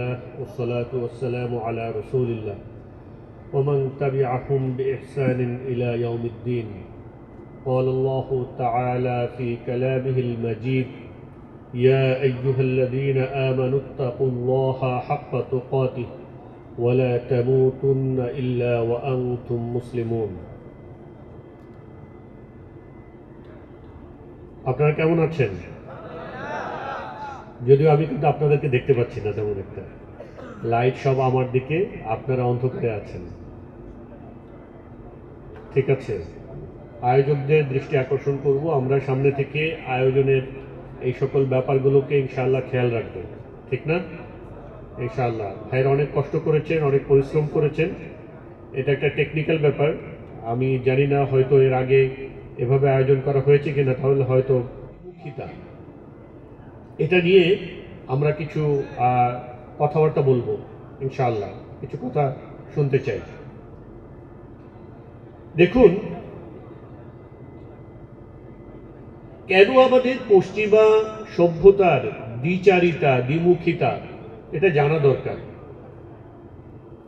لله والصلاة والسلام على رسول الله ومن تبعهم بإحسان إلى يوم الدين. قال الله تعالى في كلامه المجيد: يا أيها الذين آمنوا اتقوا الله حق تقاته ولا تموتن إلا وأنتم مسلمون. আপনারা কেমন আছেন? যদিও আমি কিন্তু আপনাদেরকে দেখতে পাচ্ছি না তেমন একটা, লাইট সব আমার দিকে, আপনারা অন্ধকারে আছেন। ঠিক আছে, আয়োজকদের দৃষ্টি আকর্ষণ করব, আমরা সামনে থেকে আয়োজনের এই সকল ব্যাপারগুলোকে ইনশাআল্লাহ খেয়াল রাখবো, ঠিক না? ইনশাআল্লাহ ভাইরা অনেক কষ্ট করেছেন, অনেক পরিশ্রম করেছেন। এটা একটা টেকনিক্যাল ব্যাপার, আমি জানি না হয়তো এর আগে এভাবে আয়োজন করা হয়েছে কিনা, তাহলে হয়তো এটা নিয়ে আমরা কিছু কথাবার্তা বলবো ইনশাআল্লাহ, কিছু কথা শুনতে চাই। দেখুন, কেন আমাদের পশ্চিমা সভ্যতার দ্বিচারিতা, দ্বিমুখিতা, এটা জানা দরকার।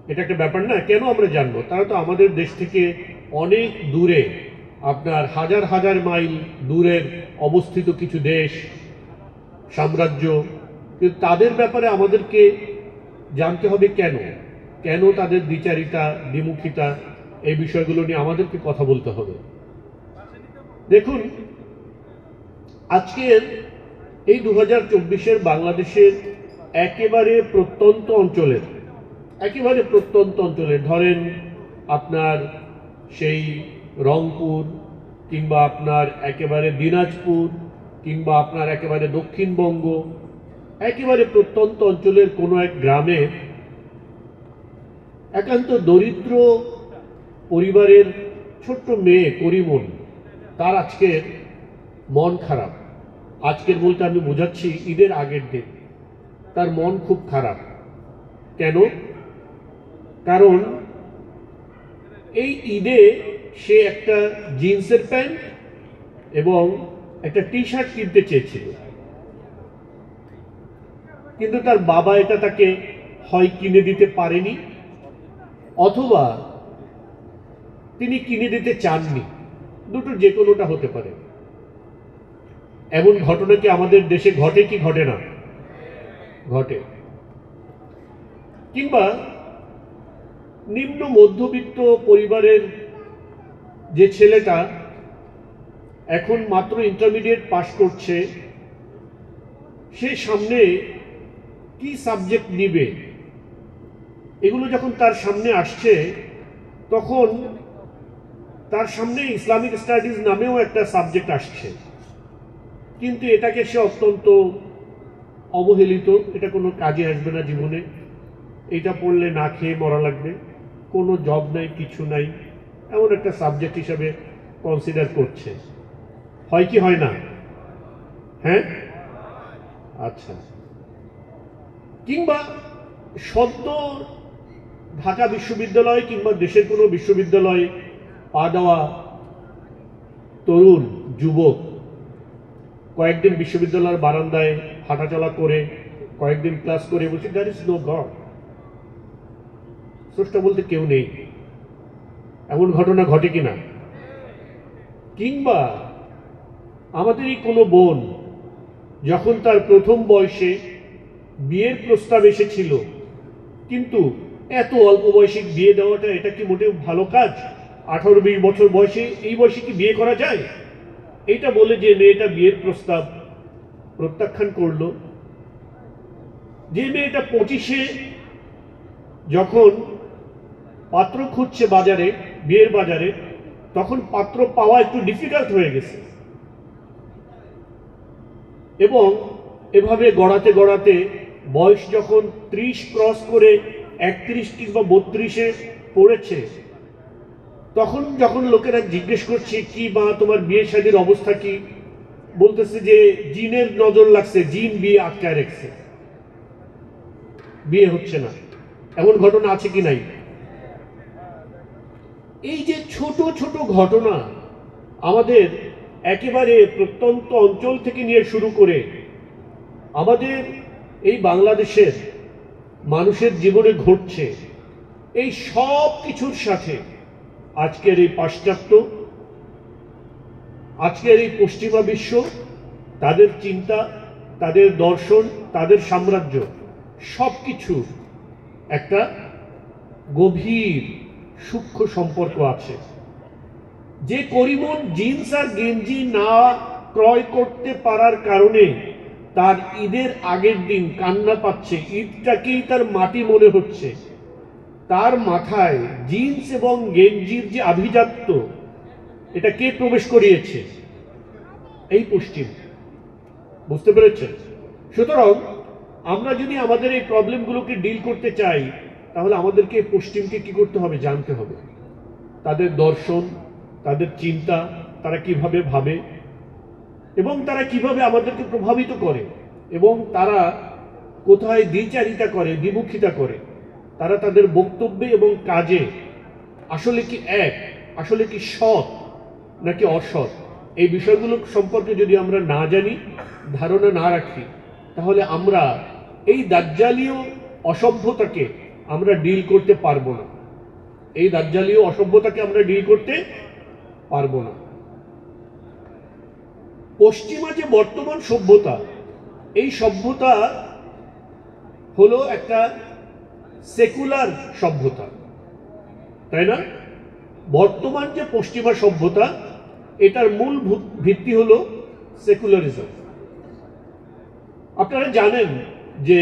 এটা একটা ব্যাপার না? কেন আমরা জানবো? তারা তো আমাদের দেশ থেকে অনেক দূরে, আপনার হাজার হাজার মাইল দূরের অবস্থিত কিছু দেশ, সাম্রাজ্য, কিন্তু তাদের ব্যাপারে আমাদেরকে জানতে হবে কেন, কেন তাদের দ্বিচারিতা, দ্বিমুখিতা, এই বিষয়গুলো নিয়ে আমাদেরকে কথা বলতে হবে। দেখুন, আজকের এই 2024-এর বাংলাদেশের একেবারে প্রত্যন্ত অঞ্চলের ধরেন আপনার সেই রংপুর, কিংবা আপনার একেবারে দিনাজপুর, কিংবা আপনার একেবারে দক্ষিণবঙ্গ, একেবারে প্রত্যন্ত অঞ্চলের কোনো এক গ্রামে একান্ত দরিদ্র পরিবারের ছোট্ট মেয়ে করিমন, তার আজকের মন খারাপ। আজকের বলতে আমি বোঝাচ্ছি ঈদের আগের দিন তার মন খুব খারাপ। কেন? কারণ এই ঈদে সে একটা জিন্সের প্যান্ট এবং একটা টি শার্ট কিনতে চেয়েছিল, কিন্তু তার বাবা এটা তাকে হয় কিনে দিতে পারেনি, অথবা তিনি কিনে দিতে চাননি। দুটো যে কোনোটা হতে পারে। এমন ঘটনা কি আমাদের দেশে ঘটে কি ঘটে না? ঘটে। কিংবা নিম্ন মধ্যবিত্ত পরিবারের যে ছেলেটা এখন মাত্র ইন্টারমিডিয়েট পাশ করছে, সে সামনে কি সাবজেক্ট নিবে, এগুলো যখন তার সামনে আসছে, তখন তার সামনে ইসলামিক স্টাডিজ নামেও একটা সাবজেক্ট আসছে, কিন্তু এটাকে সে অত্যন্ত অবহেলিত, এটা কোনো কাজে আসবে না জীবনে, এটা পড়লে না খেয়ে মরা লাগবে, কোনো জব নাই, কিছু নাই, এমন একটা সাবজেক্ট হিসাবে কনসিডার করছে। হয় কি হয় না? হ্যাঁ, আচ্ছা। কিংবা সদ্য ঢাকা বিশ্ববিদ্যালয় কিংবা দেশের কোনো বিশ্ববিদ্যালয়ে পা দেওয়া তরুণ যুবক কয়েকদিন বিশ্ববিদ্যালয়ের বারান্দায় হাঁটাচলা করে, কয়েকদিন ক্লাস করে বলছে দ্যার ইজ নো গড, স্রষ্টা বলতে কেউ নেই। এমন ঘটনা ঘটে কিনা? কিংবা আমাদেরই কোনো বোন যখন তার প্রথম বয়সে বিয়ের প্রস্তাব এসেছিল, কিন্তু এত অল্প বয়সে বিয়ে দেওয়াটা, এটা কি মোটেও ভালো কাজ? 18-20 বছর বয়সে, এই বয়সে কি বিয়ে করা যায়? এটা বলে যে মেয়েটা বিয়ের প্রস্তাব প্রত্যাখ্যান করলো। যে মেয়েটা 25-এ যখন পাত্র খুঁজছে বাজারে, বিয়ের বাজারে, তখন পাত্র পাওয়া একটু ডিফিকাল্ট হয়ে গেছে, এবং এভাবে গড়াতে গড়াতে বয়স যখন 30 ক্রস করে 31 কিংবা 32-এ পড়েছে, তখন যখন লোকেরা জিজ্ঞেস করছে কি মা তোমার বিয়ে শাদীর অবস্থা কি, বলতেছে যে জিনের নজর লাগছে, জিন বিয়ে আটকায় রেখেছে, বিয়ে হচ্ছে না। এমন ঘটনা আছে কি নাই? এই যে ছোট ছোট ঘটনা আমাদের একেবারে প্রত্যন্ত অঞ্চল থেকে নিয়ে শুরু করে আমাদের এই বাংলাদেশের মানুষের জীবনে ঘটছে, এই সব কিছুর সাথে আজকের এই পাশ্চাত্য, আজকের এই পশ্চিমা বিশ্ব, তাদের চিন্তা, তাদের দর্শন, তাদের সাম্রাজ্য, সব কিছু একটা গভীর সূক্ষ্ম সম্পর্ক আছে। যে করিমন জিন্স আর গেঞ্জি না ক্রয় করতে পারার কারণে তার ঈদের আগের দিন কান্না পাচ্ছে, ঈদটাকেই তার মাটি মনে হচ্ছে, তার মাথায় জিন্স এবং গেঞ্জির যে আভিজাত্য, এটা কে প্রবেশ করিয়েছে? এই পশ্চিম। বুঝতে পেরেছেন? সুতরাং আমরা যদি আমাদের এই প্রবলেমগুলোকে ডিল করতে চাই, তাহলে আমাদেরকে পশ্চিমকে কি করতে হবে? জানতে হবে তাদের দর্শন, তাদের চিন্তা, তারা কিভাবে ভাবে এবং তারা কিভাবে আমাদেরকে প্রভাবিত করে এবং তারা কোথায় দ্বিচারিতা করে, দ্বিমুখিতা করে, তারা তাদের বক্তব্যে এবং কাজে আসলে কি এক, আসলে কি সৎ নাকি অসৎ, এই বিষয়গুলো সম্পর্কে যদি আমরা না জানি, ধারণা না রাখি, তাহলে আমরা এই দাজ্জালীয় অসভ্যতাকে আমরা ডিল করতে পারবো না। এই দাজ্জালীয় অসভ্যতাকে আমরা ডিল করতে পারবো না। পশ্চিমা যে বর্তমান সভ্যতা, এই সভ্যতা হলো একটা সেকুলার সভ্যতা, তাই না? বর্তমান যে পশ্চিমা সভ্যতা, এটার মূল ভিত্তি হলো সেকুলারিজম। আপনারা জানেন যে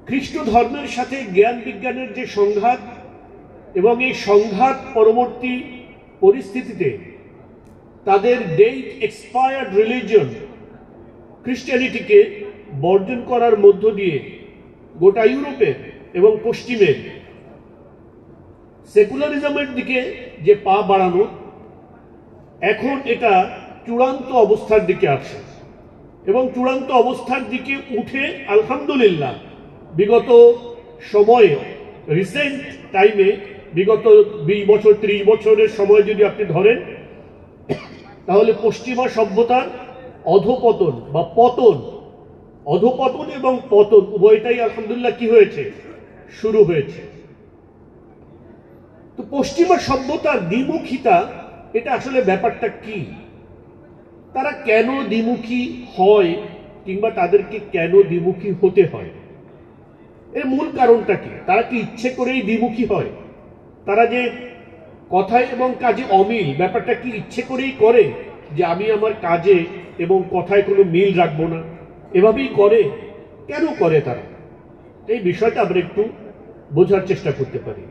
খ্রিস্ট ধর্মের সাথে জ্ঞান বিজ্ঞানের যে সংঘাত, এবং এই সংঘাত পরবর্তী পরিস্থিতিতে তাদের ডেট এক্সপায়ার্ড রিলিজিয়ন খ্রিস্টানিটিকে বর্জন করার মধ্য দিয়ে গোটা ইউরোপের এবং পশ্চিমের সেকুলারিজমের দিকে যে পা বাড়ানো, এখন এটা চূড়ান্ত অবস্থার দিকে আছে এবং চূড়ান্ত অবস্থার দিকে উঠে আলহামদুলিল্লাহ বিগত সময়ে, রিসেন্ট টাইমে, বিগত 20 বছর 30 বছরের সময় যদি আপনি ধরেন, তাহলে পশ্চিমা সভ্যতার অধপতন বা পতন, অধপতন এবং পতন উভয়টাই আলহামদুলিল্লাহ কি হয়েছে? শুরু হয়েছে। তো পশ্চিমা সভ্যতার দ্বিমুখিতা, এটা আসলে ব্যাপারটা কি? তারা কেন দ্বিমুখী হয় কিংবা তাদেরকে কেন দ্বিমুখী হতে হয়? এর মূল কারণটা কি? তারা কি ইচ্ছে করেই দ্বিমুখী হয়? তারা যে কথায় এবং কাজে অমিল, ব্যাপারটা কি ইচ্ছে করেই করে যে আমি আমার কাজে এবং কথায় কোনো মিল রাখবো না, এভাবেই করে? কেন করে তারা? এই বিষয়টা আমরা একটু বোঝার চেষ্টা করতে পারি।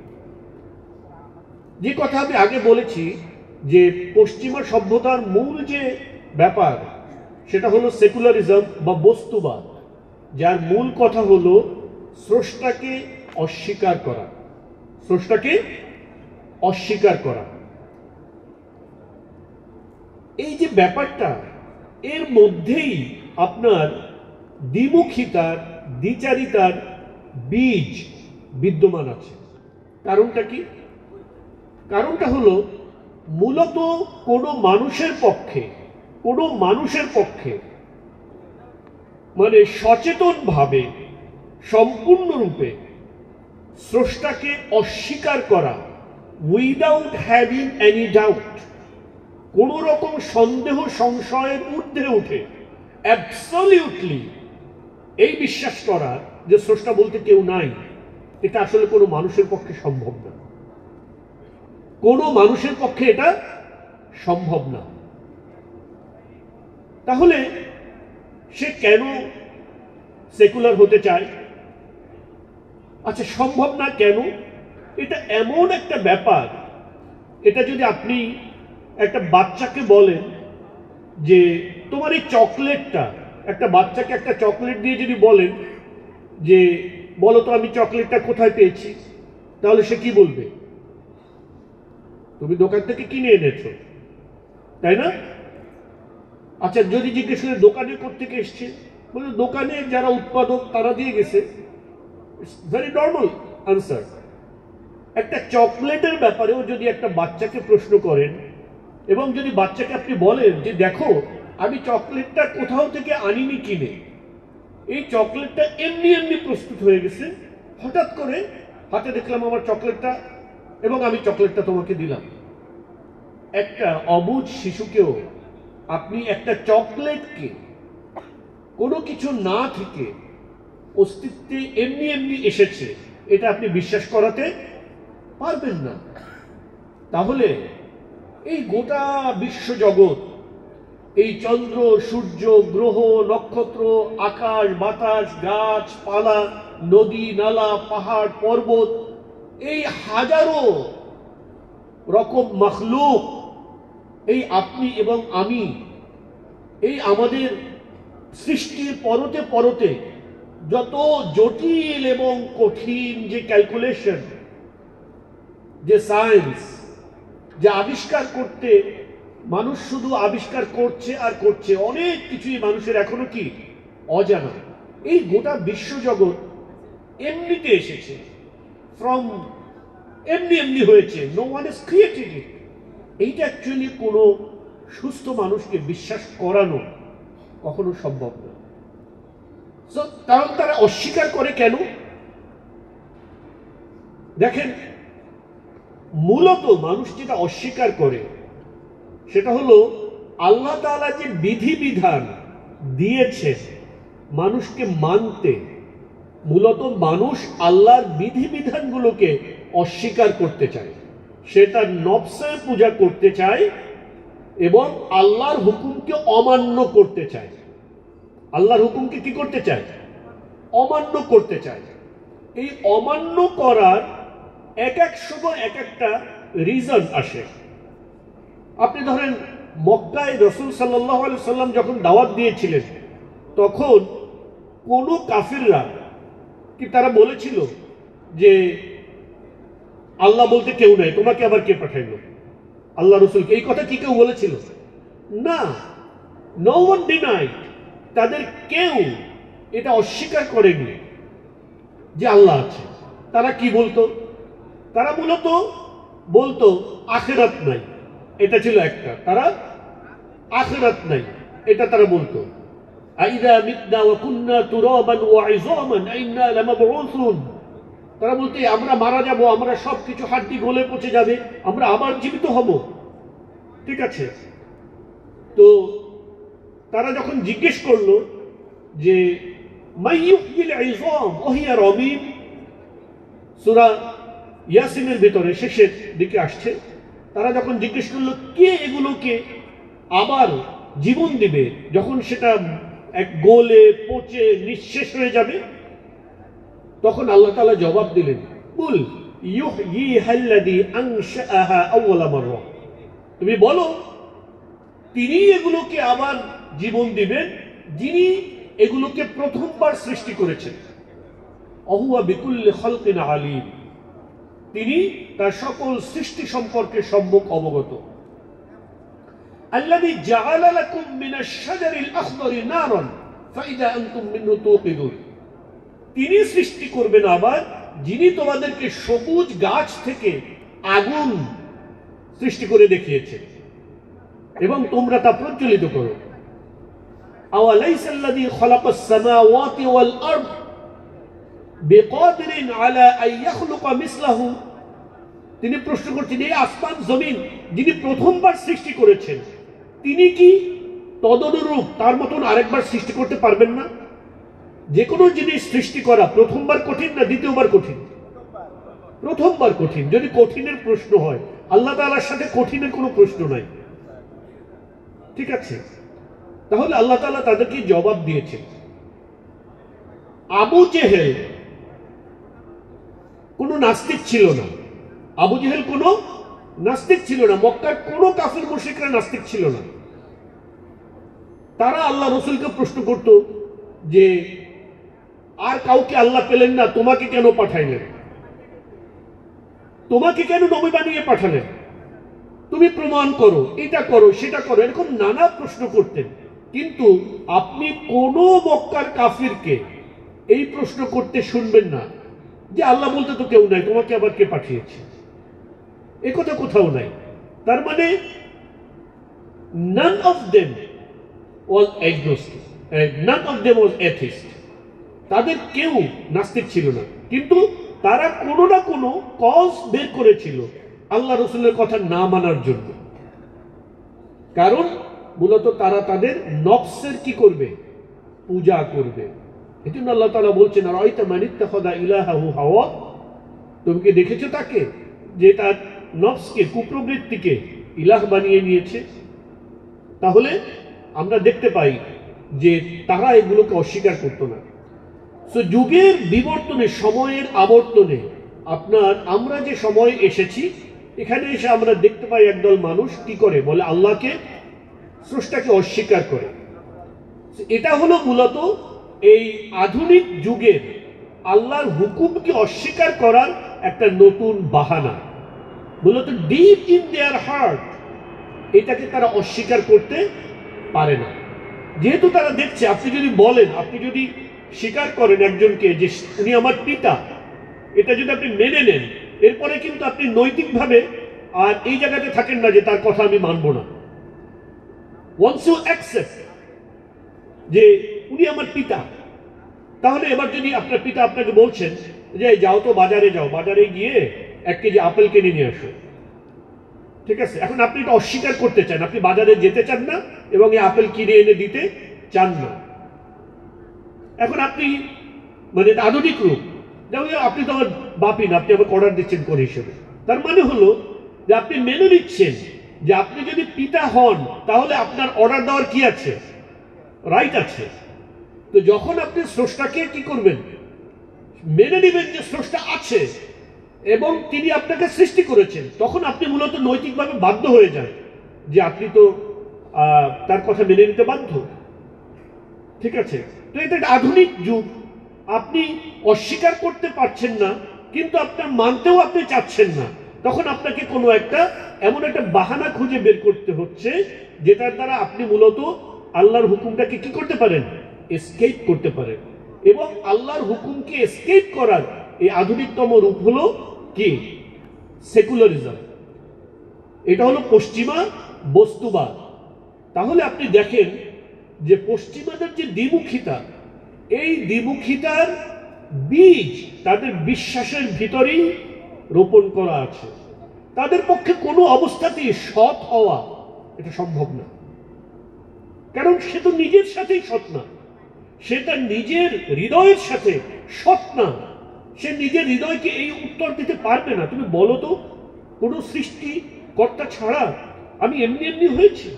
যে কথা আমি আগে বলেছি যে পশ্চিমা সভ্যতার মূল যে ব্যাপার, সেটা হলো সেকুলারিজম বা বস্তুবাদ, যার মূল কথা হলো স্রষ্টাকে অস্বীকার করা, স্রষ্টাকে অস্বীকার করা। এই যে ব্যাপারটা, এর মধ্যেই আপনার দ্বিমুখিতার, দ্বিচারিতার বীজ বিদ্যমান আছে। কারণটা কি? কারণটা হলো মূলত কোনো মানুষের পক্ষে মানে সচেতনভাবে, সম্পূর্ণরূপে স্রষ্টাকে অস্বীকার করা, উইদাউট হ্যাভিং এনি ডাউট, কোন রকম সন্দেহ সংশয়ের ঊর্ধ্বে উঠে অ্যাবসলিউটলি এই বিশ্বাস করা যে স্রষ্টা বলতে কেউ নাই, এটা আসলে কোনো মানুষের পক্ষে সম্ভব না। কোনো মানুষের পক্ষে এটা সম্ভব না। তাহলে সে কেন সেকুলার হতে চায়? আচ্ছা, সম্ভব না কেন? এটা এমন একটা ব্যাপার, এটা যদি আপনি একটা বাচ্চাকে বলেন যে তোমার এই চকলেটটা, একটা বাচ্চাকে একটা চকলেট দিয়ে যদি বলেন যে বলো তো আমি চকলেটটা কোথায় পেয়েছি, তাহলে সে কি বলবে? তুমি দোকান থেকে কিনে এনেছো, তাই না? আচ্ছা, যদি জিজ্ঞেস করে দোকানে কোত্থেকে এসছে, বলে দোকানে যারা উৎপাদক তারা দিয়ে গেছে। Very normal answer. একটা চকলেটের ব্যাপারেও যদি একটা বাচ্চাকে প্রশ্ন করেন এবং যদি বাচ্চাকে আপনি বলেন যে দেখো আমি চকলেটটা কোথাও থেকে আনিনি কিনে, এই চকলেটটা এমনি এমনি প্রস্তুত হয়ে গেছে, হঠাৎ করে হাতে দেখলাম আমার চকলেটটা, এবং আমি চকলেটটা তোমাকে দিলাম। একটা অবুঝ শিশুকেও আপনি একটা চকলেটকে কোনো কিছু না থেকে অস্তিত্বে এমনি এমনি এসেছে এটা আপনি বিশ্বাস করাতে পারবেন না। তাহলে এই গোটা বিশ্বজগৎ, এই চন্দ্র, সূর্য, গ্রহ, নক্ষত্র, আকাশ বাতাস, গাছপালা, নদী নালা, পাহাড় পর্বত, এই হাজারো রকম মখলুক, এই আপনি এবং আমি, এই আমাদের সৃষ্টির পরতে পরতে যত জটিল এবং কঠিন যে ক্যালকুলেশন, যে সায়েন্স, যে আবিষ্কার করতে মানুষ শুধু আবিষ্কার করছে আর করছে, অনেক কিছুই মানুষের এখনো কি অজানা। এই গোটা বিশ্বজগৎ এমনিতে এসেছে, ফ্রম এমনি এমনি হয়েছে, নো ওয়ান ইজ ক্রিয়েটেড ইট। এইটা অ্যাকচুয়ালি কোনো সুস্থ মানুষকে বিশ্বাস করানো কখনো সম্ভব না। কারণ তারা অস্বীকার করে কেন? দেখেন, মূলত মানুষ যেটা অস্বীকার করে সেটা হলো আল্লাহ তাআলা যে বিধিবিধান দিয়েছে মানুষকে মানতে, মূলত মানুষ আল্লাহর বিধিবিধানগুলোকে অস্বীকার করতে চায়। সেটা নফসের পূজা করতে চায় এবং আল্লাহর হুকুমকে অমান্য করতে চায়। আল্লাহর হুকুমকে কি করতে চায়? অমান্য করতে চায়। এই অমান্য করার এক এক সময় এক একটা রিজন আসে। আপনি ধরেন, মক্কায় রাসূল সাল্লাল্লাহু আলাইহি সাল্লাম যখন দাওয়াত দিয়েছিলেন, তখন কোন কাফিররা কি তারা বলেছিল যে আল্লাহ বলতে কেউ নাই, তোমাকে আবার কে পাঠাইলো? আল্লাহ রসুলকে এই কথা কি কেউ বলেছিল? না, নো ওয়ান ডিনাইড। তাদের কেউ এটা অস্বীকার করেনি যে আল্লাহ আছে। তারা কি বলতো? তারা মূলত বলতো আখিরাত নাই, এটা ছিল একটা। তারা আখিরাত নাই এটা তারা বলতো। আইযা মিতনা ওয়া কুননা তুরাবান ওয়া ইযামান আইন্না লামাবউসুন। তারা বলতে আমরা মারা যাব, আমরা সবকিছু হাড্ডি গলে পচে যাবে, আমরা আবার জীবিত হব। ঠিক আছে, তো তারা যখন জিজ্ঞেস করলো যে মাইয়ুহিল ইযাম ওয়া হিয়া রামীম, সূরা ইয়াসিনের ভিতরে শেষের দিকে আসছে, তারা যখন জিজ্ঞেস করলো কে এগুলোকে আবার জীবন দিবে যখন সেটা এক গলে পচে নিঃশেষ হয়ে যাবে, তখন আল্লাহ তাআলা জবাব দিলেন, কুল ইউহয়িহাল্লাযী আনশাআহা আউওয়ালা মাররা। তুমি বলো তিনি এগুলোকে আবার জীবন দিবেন যিনি এগুলোকে প্রথমবার সৃষ্টি করেছেন। অহুয়া বিকুল্লি খালকিন আলীম, তিনি তার সকল সৃষ্টি সম্পর্কে সম্যক অবগত। আল্লাযী জাআলা লাকুম মিনাশ শাজারিল আখদারি নারান ফাইযা আনতুম মিনহু তুকিদুন। তিনি সৃষ্টি করবেন আবার যিনি তোমাদেরকে সবুজ গাছ থেকে আগুন সৃষ্টি করে দেখিয়েছে এবং তোমরা তা প্রজ্বলিত করো। আওয়ালাইসাল্লাযী খালাকাস সামাওয়াতি ওয়াল আরদ বিকাদিরিন আলা আন ইয়াখলুকা মিসলাহু। তিনি প্রশ্ন করছেন, এই আসমান জমিন যিনি প্রথমবার সৃষ্টি করেছেন, তিনি কি তদনুরূপ তার মতন আরেকবার সৃষ্টি করতে পারবেন না? যে কোনো জিনিস সৃষ্টি করা প্রথমবার কঠিন না দ্বিতীয়বার কঠিন? প্রথমবার কঠিন। যদি কঠিনের প্রশ্ন হয়, আল্লাহ তাআলার সাথে কঠিনের কোনো প্রশ্ন নাই। ঠিক আছে, তাহলে আল্লাহ তাআলা তাদেরকে জবাব দিয়েছেন। আবু জেহেল কোনো নাস্তিক ছিল না। আবু জেহেল কোনো নাস্তিক ছিল না। মক্কার কোনো কাফির মুশরিকরা নাস্তিক ছিল না। তারা আল্লাহ রসুলকে প্রশ্ন করত যে আর কাউকে আল্লাহ পেলেন না, তোমাকে কেন পাঠাইলেন? তোমাকে কেন নবী বানিয়ে পাঠালেন? তুমি প্রমাণ করো, এটা করো, সেটা করো, এরকম নানা প্রশ্ন করতেন। কিন্তু আপনি কোন মক্কার কাফিরকে এই প্রশ্ন করতে শুনবেন না যে আল্লাহ বলতে তো কেউ নাই, তোমাকে আবার কে পাঠিয়েছে। এ কথা কোথাও নাই। তার মানে none of them was agnostic, none of them was atheist. তাদের কেউ নাস্তিক ছিল না, কিন্তু তারা কোনো না কোনো কজ বের করেছিল আল্লাহ রসুলের কথা না মানার জন্য। কারণ মূলত তারা তাদের নফসের কি করবে, পূজা করবে। এই জন্য আল্লাহ তাআলা বলছেন, আরাইতা মান ইত্তাখাযা ইলাহাহু হাওয়া, তুমি কি দেখেছো তাকে যে তার নফসকে, কুপ্রবৃত্তিকে ইলাহ বানিয়ে নিয়েছে। তাহলে আমরা দেখতে পাই যে তারা এগুলোকে অস্বীকার করত না। সো যুগের বিবর্তনে, সময়ের আবর্তনে আমরা যে সময় এসেছি, এখানে এসে আমরা দেখতে পাই একদল মানুষ কি করে, বলে আল্লাহকে, স্রষ্টাকে অস্বীকার করে। এটা হলো মূলত এই আধুনিক যুগের আল্লাহর হুকুমকে অস্বীকার করার একটা নতুন বাহানা। মূলত ডিপ ইন দেয়ার হার্ট এটাকে তারা অস্বীকার করতে পারে না। যেহেতু তারা দেখছে, আপনি যদি বলেন, আপনি যদি স্বীকার করেন একজনকে যে উনি আমার পিতা, এটা যদি আপনি মেনে নেন, এরপরে কিন্তু আপনি নৈতিকভাবে আর এই জায়গাতে থাকেন না যে তার কথা আমি মানব না। ওয়ান্স ইউ অ্যাকসেপ্ট যে উনি আমার পিতা, তাহলে এবার যদি আপনার পিতা আপনাকে বলছেন যে যাও তো বাজারে, যাও, বাজারে গিয়ে 1 কেজি আপেল কিনে নিয়ে আসো, ঠিক আছে, এখন আপনি এটা অস্বীকার করতে চান, আপনি বাজারে যেতে চান না এবং এই আপেল কিনে এনে দিতে চান না। এখন আপনি মানে আধুনিক রূপ, যেমন আপনি তো আমার বাপি না, আপনি আমাকে অর্ডার দিচ্ছেন কোন হিসেবে। তার মানে হলো যে আপনি মেনে নিচ্ছেন যে আপনি যদি পিতা হন তাহলে আপনার অর্ডার দেওয়ার কি আছে, রাইট আছে। তো যখন আপনি স্রষ্টাকে কি করবেন, মেনে নেবেন যে স্রষ্টা আছে এবং তিনি আপনাকে সৃষ্টি করেছেন, তখন আপনি মূলত নৈতিকভাবে বাধ্য হয়ে যান যে আপনি তো তার কথা মেনে নিতে বাধ্য, ঠিক আছে। তো এটা একটা আধুনিক যুগ, আপনি অস্বীকার করতে পারছেন না কিন্তু আপনার মানতেও আপনি চাচ্ছেন না, তখন আপনাকে কোনো একটা এমন একটা বাহানা খুঁজে বের করতে হচ্ছে যেটার দ্বারা আপনি মূলত আল্লাহর হুকুমটাকে কি করতে পারেন, এসকেপ করতে পারেন। এবং আল্লাহর হুকুমকে এসকেপ করার এই আধুনিকতম রূপ হলো কি, সেকুলারিজম। এটা হলো পশ্চিমা বস্তুবাদ। তাহলে আপনি দেখেন যে পশ্চিমাদের যে দ্বিমুখিতা, এই দ্বিমুখিতার বীজ তাদের বিশ্বাসের ভিতরেই রোপণ করা আছে। তাদের পক্ষে কোনো অবস্থাতেই সৎ হওয়া এটা সম্ভব না, কারণ সে তো নিজের সাথেই সৎ না, সে তার নিজের হৃদয়ের সাথে সৎ না। সে নিজের হৃদয়কে এই উত্তর দিতে পারবে না, তুমি বলো তো কোনো সৃষ্টিকর্তা ছাড়া আমি এমনি এমনি হয়েছি,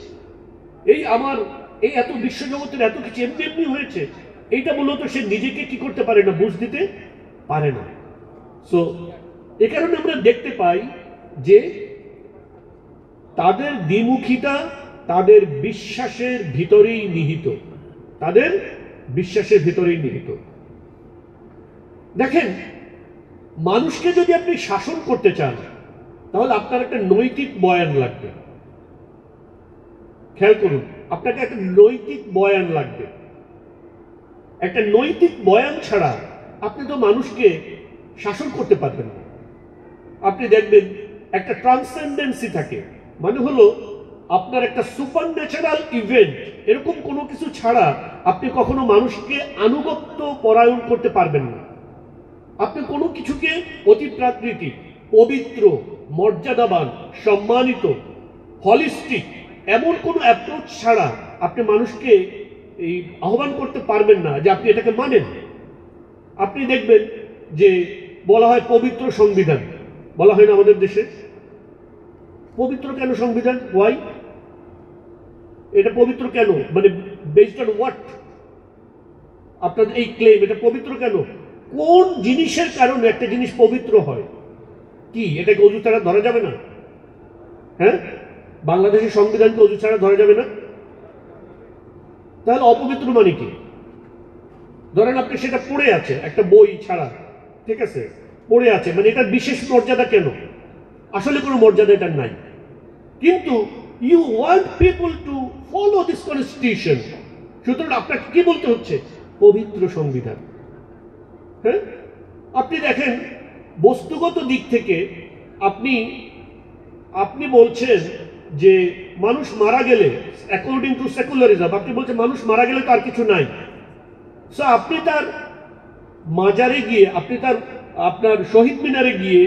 এই আমার এই এত বিশ্বজগতের এত কিছু এমনি এমনি হয়েছে, এইটা মূলত সে নিজেকে কি করতে পারে না, বুঝ দিতে পারে না। সো এ কারণে আমরা দেখতে পাই যে তাদের দ্বিমুখিতা তাদের বিশ্বাসের ভিতরেই নিহিত, তাদের বিশ্বাসের ভিতরেই নিহিত। দেখেন, মানুষকে যদি আপনি শাসন করতে চান তাহলে আপনার একটা নৈতিক বয়ান লাগবে। খেয়াল করুন, আপনাকে একটা নৈতিক বয়ান লাগবে। একটা নৈতিক বয়ান ছাড়া আপনি তো মানুষকে শাসন করতে পারবেন না। আপনি দেখবেন একটা ট্রান্সেন্ডেন্সি থাকে, মানে হলো আপনার একটা সুপার ন্যাচারাল ইভেন্ট, এরকম কোনো কিছু ছাড়া আপনি কখনো মানুষকে আনুগত্য পরায়ণ করতে পারবেন না। আপনি কোনো কিছুকে অতি প্রাকৃতিক, পবিত্র, মর্যাদাবান, সম্মানিত, হলিস্টিক এমন কোনো অ্যাপ্রোচ ছাড়া আপনি মানুষকে এই আহ্বান করতে পারবেন না যে আপনি এটাকে মানেন। আপনি দেখবেন যে বলা হয় পবিত্র সংবিধান, বলা হয় না আমাদের দেশে? পবিত্র কেন সংবিধান? ওয়াই? এটা পবিত্র কেন, মানে বেসড অন হোয়াট? আপনাদের এই ক্লেম, এটা পবিত্র কেন? কোন জিনিসের কারণে একটা জিনিস পবিত্র হয়? কি এটাকে অজু ছাড়া ধরা যাবে না? হ্যাঁ, বাংলাদেশের সংবিধানকে অজু ছাড়া ধরা যাবে না? তাহলে অপবিত্র মানে কি? ধরেন আপনি সেটা পড়ে আছে একটা বই ছাড়া, ঠিক আছে, পড়ে আছে, মানে এটার বিশেষ মর্যাদা কেন? আসলে কোনো মর্যাদা এটার নাই, কিন্তু you want people to follow this constitution, সুতরাং আপনাকে কি বলতে হচ্ছে? পবিত্র সংবিধান। হ্যাঁ, আপনি দেখেন বস্তুগত দিক থেকে আপনি বলছেন যে মানুষ মারা গেলে, অ্যাকর্ডিং টু সেকুলারিজম, আপনি বলছেন মানুষ মারা গেলে তো আর কিছু নাই। সো আপনি তার মাজারে গিয়ে আপনি আপনার শহীদ মিনারে গিয়ে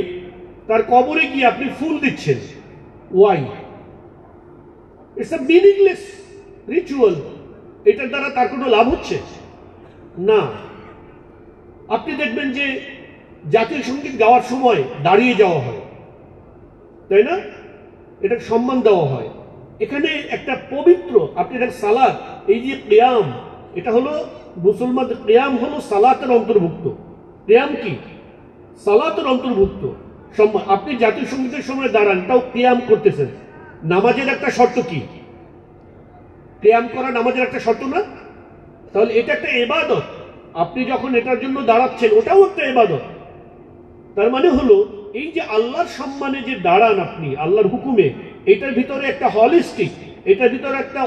তার কবরে গিয়ে আপনি ফুল দিচ্ছেন? Why? It's a meaningless ritual. এটার দ্বারা তার কোনো লাভ হচ্ছে না। আপনি দেখবেন যে জাতীয় সঙ্গীত গাওয়ার সময় দাঁড়িয়ে যাওয়া হয়, তাই না? এটা সম্মান দেওয়া হয়। এখানে একটা পবিত্র, আপনি একটা সালাত, এই যে কিয়াম, এটা হলো মুসলমানদের কিয়াম হলো সালাতের অন্তর্ভুক্ত। কিয়াম কি? সালাতের অন্তর্ভুক্ত সম্মান। আপনি জাতীয় সঙ্গীতের সময় দাঁড়ান, তাও কিয়াম করতেছেন। নামাজের একটা শর্ত কি? কিয়াম করা নামাজের একটা শর্ত না? তাহলে এটা একটা ইবাদত। আপনি যখন এটার জন্য দাঁড়াচ্ছেন, ওটাও একটা ইবাদত। তার মানে হলো এই যে আল্লাহর সম্মানে যে দাঁড়ান আপনি আল্লাহর হুকুমে, এটার ভিতরে একটা হলিস্টিক, এটার ভিতরে একটা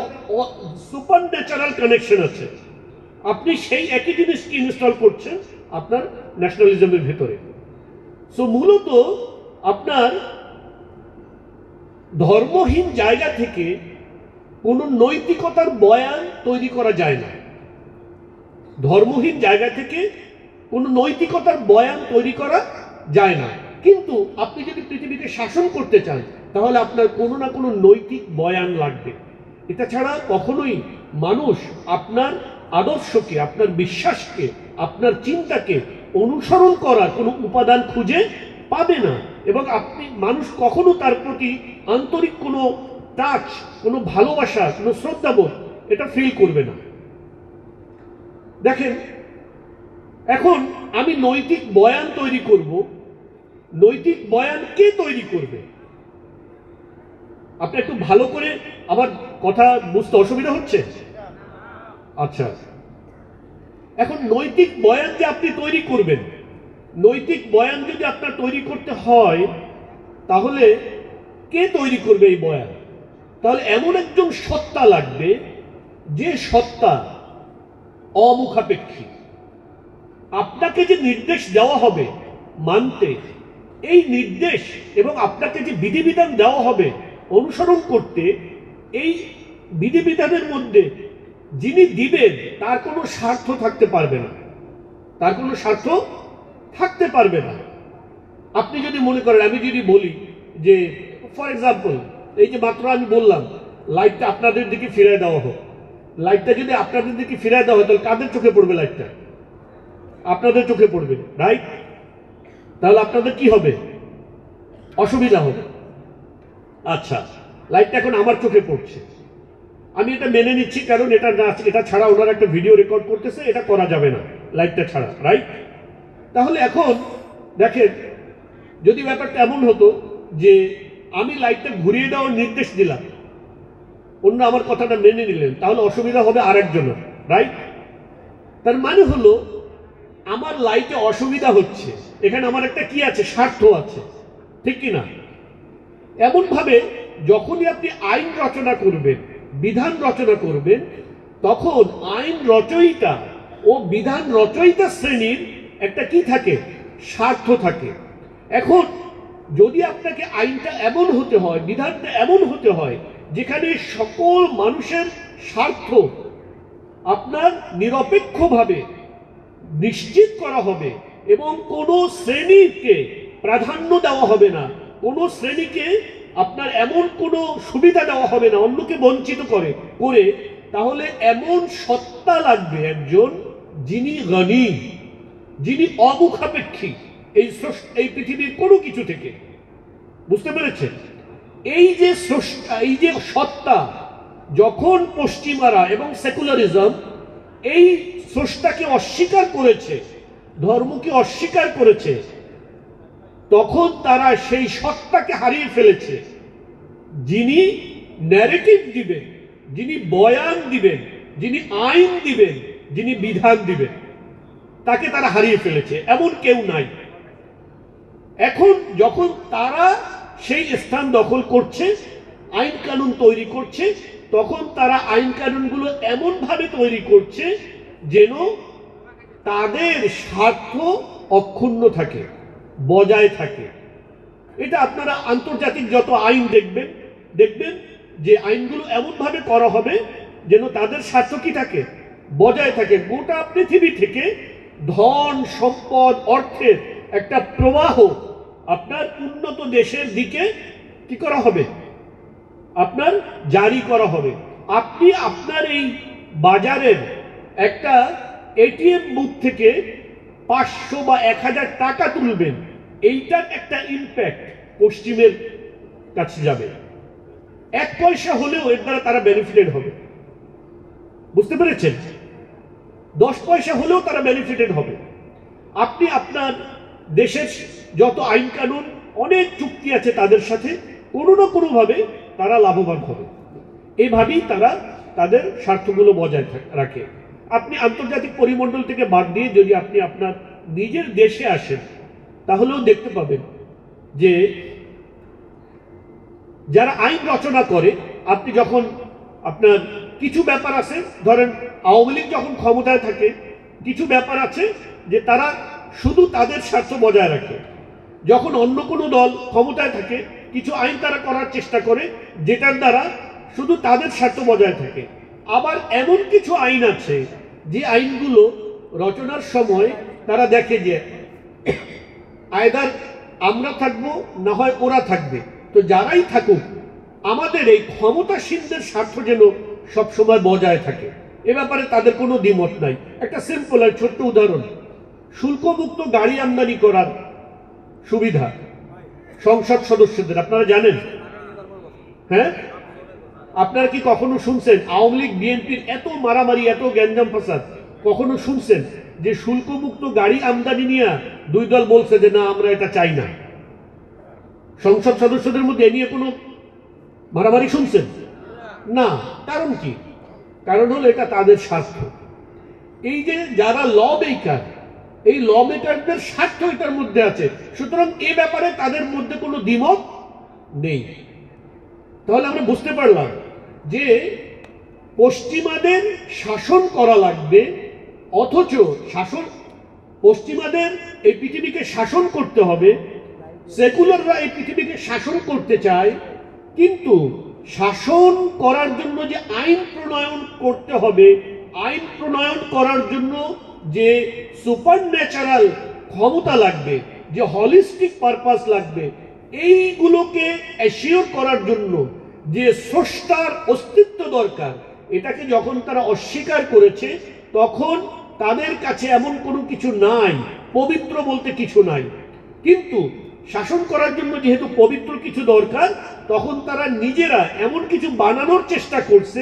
সুপার ন্যাচারাল কানেকশন আছে। আপনি সেই একই জিনিসকে ইনস্টল করছেন আপনার ন্যাশনালিজমের ভিতরে। সো মূলত আপনার ধর্মহীন জায়গা থেকে কোনো নৈতিকতার বয়ান তৈরি করা যায় না। ধর্মহীন জায়গা থেকে কোনো নৈতিকতার বয়ান তৈরি করা যায় না। কিন্তু আপনি যদি পৃথিবীকে শাসন করতে চান, তাহলে আপনার কোনো না কোনো নৈতিক বয়ান লাগবে। এটা ছাড়া কখনোই মানুষ আপনার আদর্শকে, আপনার বিশ্বাসকে, আপনার চিন্তাকে অনুসরণ করার কোনো উপাদান খুঁজে পাবে না। এবং মানুষ কখনো তার প্রতি আন্তরিক কোনো টাচ, কোনো ভালোবাসা, কোনো শ্রদ্ধাবোধ এটা ফিল করবে না। দেখেন, এখন আমি নৈতিক বয়ান তৈরি করব। নৈতিক বয়ান কে তৈরি করবে? আপনি একটু ভালো করে আমার কথা বুঝতে অসুবিধা হচ্ছে? আচ্ছা, এখন নৈতিক বয়ান যে আপনি তৈরি করবেন, নৈতিক বয়ান যদি আপনার তৈরি করতে হয়, তাহলে কে তৈরি করবে এই বয়ান? তাহলে এমন একজন সত্তা লাগবে যে সত্তা অমুখাপেক্ষী। আপনাকে যে নির্দেশ দেওয়া হবে মানতে, এই নির্দেশ এবং আপনাকে যে বিধিবিধান দেওয়া হবে অনুসরণ করতে, এই বিধিবিধানের মধ্যে যিনি দিবেন তার কোনো স্বার্থ থাকতে পারবে না। তার কোনো স্বার্থ থাকতে পারবে না। আপনি যদি মনে করেন, আমি যদি বলি যে ফর এক্সাম্পল, এই যে মাত্র আমি বললাম লাইটটা আপনাদের দিকে ফিরিয়ে দেওয়া হোক, লাইটটা যদি আপনাদের দিকে ফিরিয়ে দেওয়া হয়, তাহলে কাদের চোখে পড়বে লাইটটা? আপনাদের চোখে পড়বে, রাইট? তাহলে আপনাদের কি হবে? অসুবিধা হবে। আচ্ছা, লাইটটা এখন আমার চোখে পড়ছে, আমি এটা মেনে নিচ্ছি, কারণ এটা ছাড়া ওনারা একটা ভিডিও রেকর্ড করতেছে, এটা করা যাবে না লাইটটা ছাড়া, রাইট? তাহলে এখন দেখেন, যদি ব্যাপারটা এমন হতো যে আমি লাইটটা ঘুরিয়ে দেওয়ার নির্দেশ দিলাম, অন্য আমার কথাটা মেনে নিলেন, তাহলে অসুবিধা হবে আরেকজনের, রাইট? তার মানে হলো আমার লাইটে অসুবিধা হচ্ছে, এখানে আমার একটা কি আছে? স্বার্থ আছে, ঠিক কিনা? এমন ভাবে যখনই আপনি আইন রচনা করবেন, বিধান রচনা করবেন, তখন আইন রচয়িতা ও বিধান রচয়িতা শ্রেণীর একটা কি থাকে? স্বার্থ থাকে। এখন যদি আপনাকে আইনটা এমন হতে হয়, বিধানটা এমন হতে হয় যেখানে সকল মানুষের স্বার্থ আপনার নিরপেক্ষভাবে নিশ্চিত করা হবে এবং কোনো শ্রেণীকে প্রাধান্য দেওয়া হবে না, কোনো শ্রেণীকে আপনার এমন কোনো সুবিধা দেওয়া হবে না অন্যকে বঞ্চিত করে, তাহলে এমন সত্তা লাগবে একজন যিনি গনি, যিনি অমুখাপেক্ষী এই পৃথিবীর কোনো কিছু থেকে। বুঝতে পেরেছেন? এই যে সত্তা, যখন পশ্চিমারা এবং সেকুলারিজম এই স্রষ্টাকে অস্বীকার করেছে, ধর্মকে অস্বীকার করেছে, তখন তারা সেই সত্তাকে হারিয়ে ফেলেছে। যিনি ন্যারেটিভ দিবেন, যিনি বয়ান দিবেন, যিনি আইন দিবেন, যিনি বিধান দিবেন, তাকে তারা হারিয়ে ফেলেছে। এমন কেউ নাই। এখন যখন তারা সেই স্থান দখল করছে, আইন কানুন তৈরি করছে, তখন তারা আইন কানুনগুলো এমন ভাবে তৈরি করছে যেন তাদের স্বার্থ অক্ষুণ্ণ থাকে, বজায় থাকে। এটা আপনারা আন্তর্জাতিক যত আইন দেখবেন যে আইনগুলো এমন ভাবে করা হবে যেন তাদের স্বার্থ কি থাকে? বজায় থাকে। গোটা পৃথিবী থেকে ধন সম্পদ অর্থের একটা প্রবাহ আপনার উন্নত দেশের দিকে কি করা হবে, আপনার জারি করা হবে। আপনি আপনার এই বাজারের একটা এটিএম বুথ থেকে 500 বা 1000 টাকা তুলবেন, এইটার একটা ইম্প্যাক্ট পশ্চিমের কাছে যাবে। 1 পয়সা হলেও এর দ্বারা তারা বেনিফিটেড হবে, বুঝতে পেরেছেন? 10 পয়সা হলেও তারা বেনিফিটেড হবে। আপনি আপনার দেশের যত আইন কানুন, অনেক চুক্তি আছে তাদের সাথে, কোনো না কোনোভাবে তারা লাভবান হবে। এইভাবেই তারা তাদের স্বার্থগুলো বজায় রাখে। আপনি আন্তর্জাতিক পরিমণ্ডল থেকে বাদ দিয়ে যদি আপনি আপনার নিজের দেশে আসেন, তাহলেও দেখতে পাবেন যে যারা আইন রচনা করে, আপনি যখন আপনার কিছু ব্যাপার আছে, ধরেন আওয়ামী লীগ যখন ক্ষমতায় থাকে, কিছু ব্যাপার আছে যে তারা শুধু তাদের স্বার্থ বজায় রাখে। যখন অন্য কোনো দল ক্ষমতায় থাকে, কিছু আইন তারা করার চেষ্টা করে যেটার দ্বারা শুধু তাদের স্বার্থ বজায় থাকে। আবার এমন কিছু আইন আছে যে আইনগুলো রচনার সময় তারা দেখে যে আইদার আমরা থাকবো, না হয় ওরা থাকবে, তো যারাই থাকুক আমাদের এই ক্ষমতাসীনদের স্বার্থ যেন সবসময় বজায় থাকে, এ ব্যাপারে তাদের কোনো দ্বিমত নাই। একটা সিম্পল আর ছোট্ট উদাহরণ, শুল্কমুক্ত গাড়ি আমদানি করার সুবিধা সংসদ সদস্যদের, আপনারা জানেন? হ্যাঁ, আপনারা কি কখনো শুনছেন আওয়ামী লীগ বিএনপির এত মারামারি, এত গ্যাঞ্জাম ফাসাদ? কখনো শুনছেন যে শুল্কমুক্ত গাড়ি আমদানি নিয়ে দুই দল বলছে যে না আমরা এটা চাই না? সংসদ সদস্যদের মধ্যে এ নিয়ে কোনো মারামারি শুনছেন? না। কারণ কি? কারণ হলো এটা তাদের স্বার্থ। এই যে যারা ল মেকার, এই ল মেকারদের স্বার্থ এটার মধ্যে আছে, সুতরাং এ ব্যাপারে তাদের মধ্যে কোনো দ্বিমত নেই। তাহলে আমরা বুঝতে পারলাম যে পশ্চিমাদের শাসন করা লাগবে, অথচ শাসন পশ্চিমাদের এই পৃথিবীকে শাসন করতে হবে। সেকুলাররা এই পৃথিবীকে শাসন করতে চায়, কিন্তু শাসন করার জন্য যে আইন প্রণয়ন করতে হবে, আইন প্রণয়ন করার জন্য যে সুপারন্যাচারাল ক্ষমতা লাগবে, যে হলিস্টিক পারপাস লাগবে, এইগুলোকে অ্যাসিওর করার জন্য যে স্রষ্টার অস্তিত্ব দরকার, এটাকে যখন তারা অস্বীকার করেছে, তখন তাদের কাছে এমন কোনো কিছু নাই, পবিত্র বলতে কিছু নাই। কিন্তু শাসন করার জন্য যেহেতু পবিত্র কিছু দরকার, তখন তারা নিজেরা এমন কিছু বানানোর চেষ্টা করছে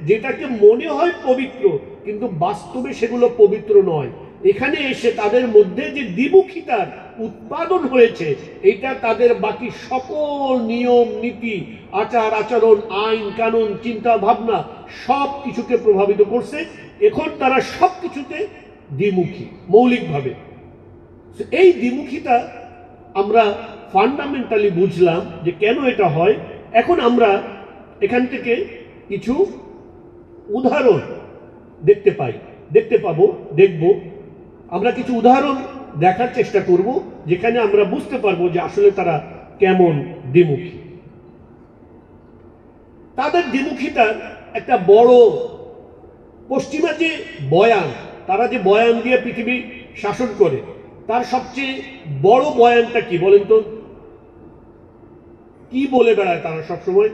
যেটাকে মনে হয় পবিত্র, কিন্তু বাস্তবে সেগুলো পবিত্র নয়। এখানে এসে তাদের মধ্যে যে দ্বিমুখিতার উৎপাদন হয়েছে, এটা তাদের বাকি সকল নিয়ম নীতি, আচার আচরণ, আইন কানুন, চিন্তা ভাবনা সব কিছুকে প্রভাবিত করছে। এখন তারা সব কিছুতে দ্বিমুখী মৌলিকভাবে। এই দ্বিমুখিতা আমরা ফান্ডামেন্টালি বুঝলাম যে কেন এটা হয়। এখন আমরা এখান থেকে কিছু উদাহরণ দেখব। আমরা কিছু উদাহরণ দেখার চেষ্টা করব, যেখানে আমরা বুঝতে পারবো যে আসলে তারা কেমন দ্বিমুখী। তাদের দ্বিমুখিতার একটা বড়, পশ্চিমা যে বয়ান, তারা যে বয়ান দিয়ে পৃথিবী শাসন করে, তার সবচেয়ে বড় বয়ানটা কি বলেন তো? কি বলে বেড়ায় তারা সবসময়?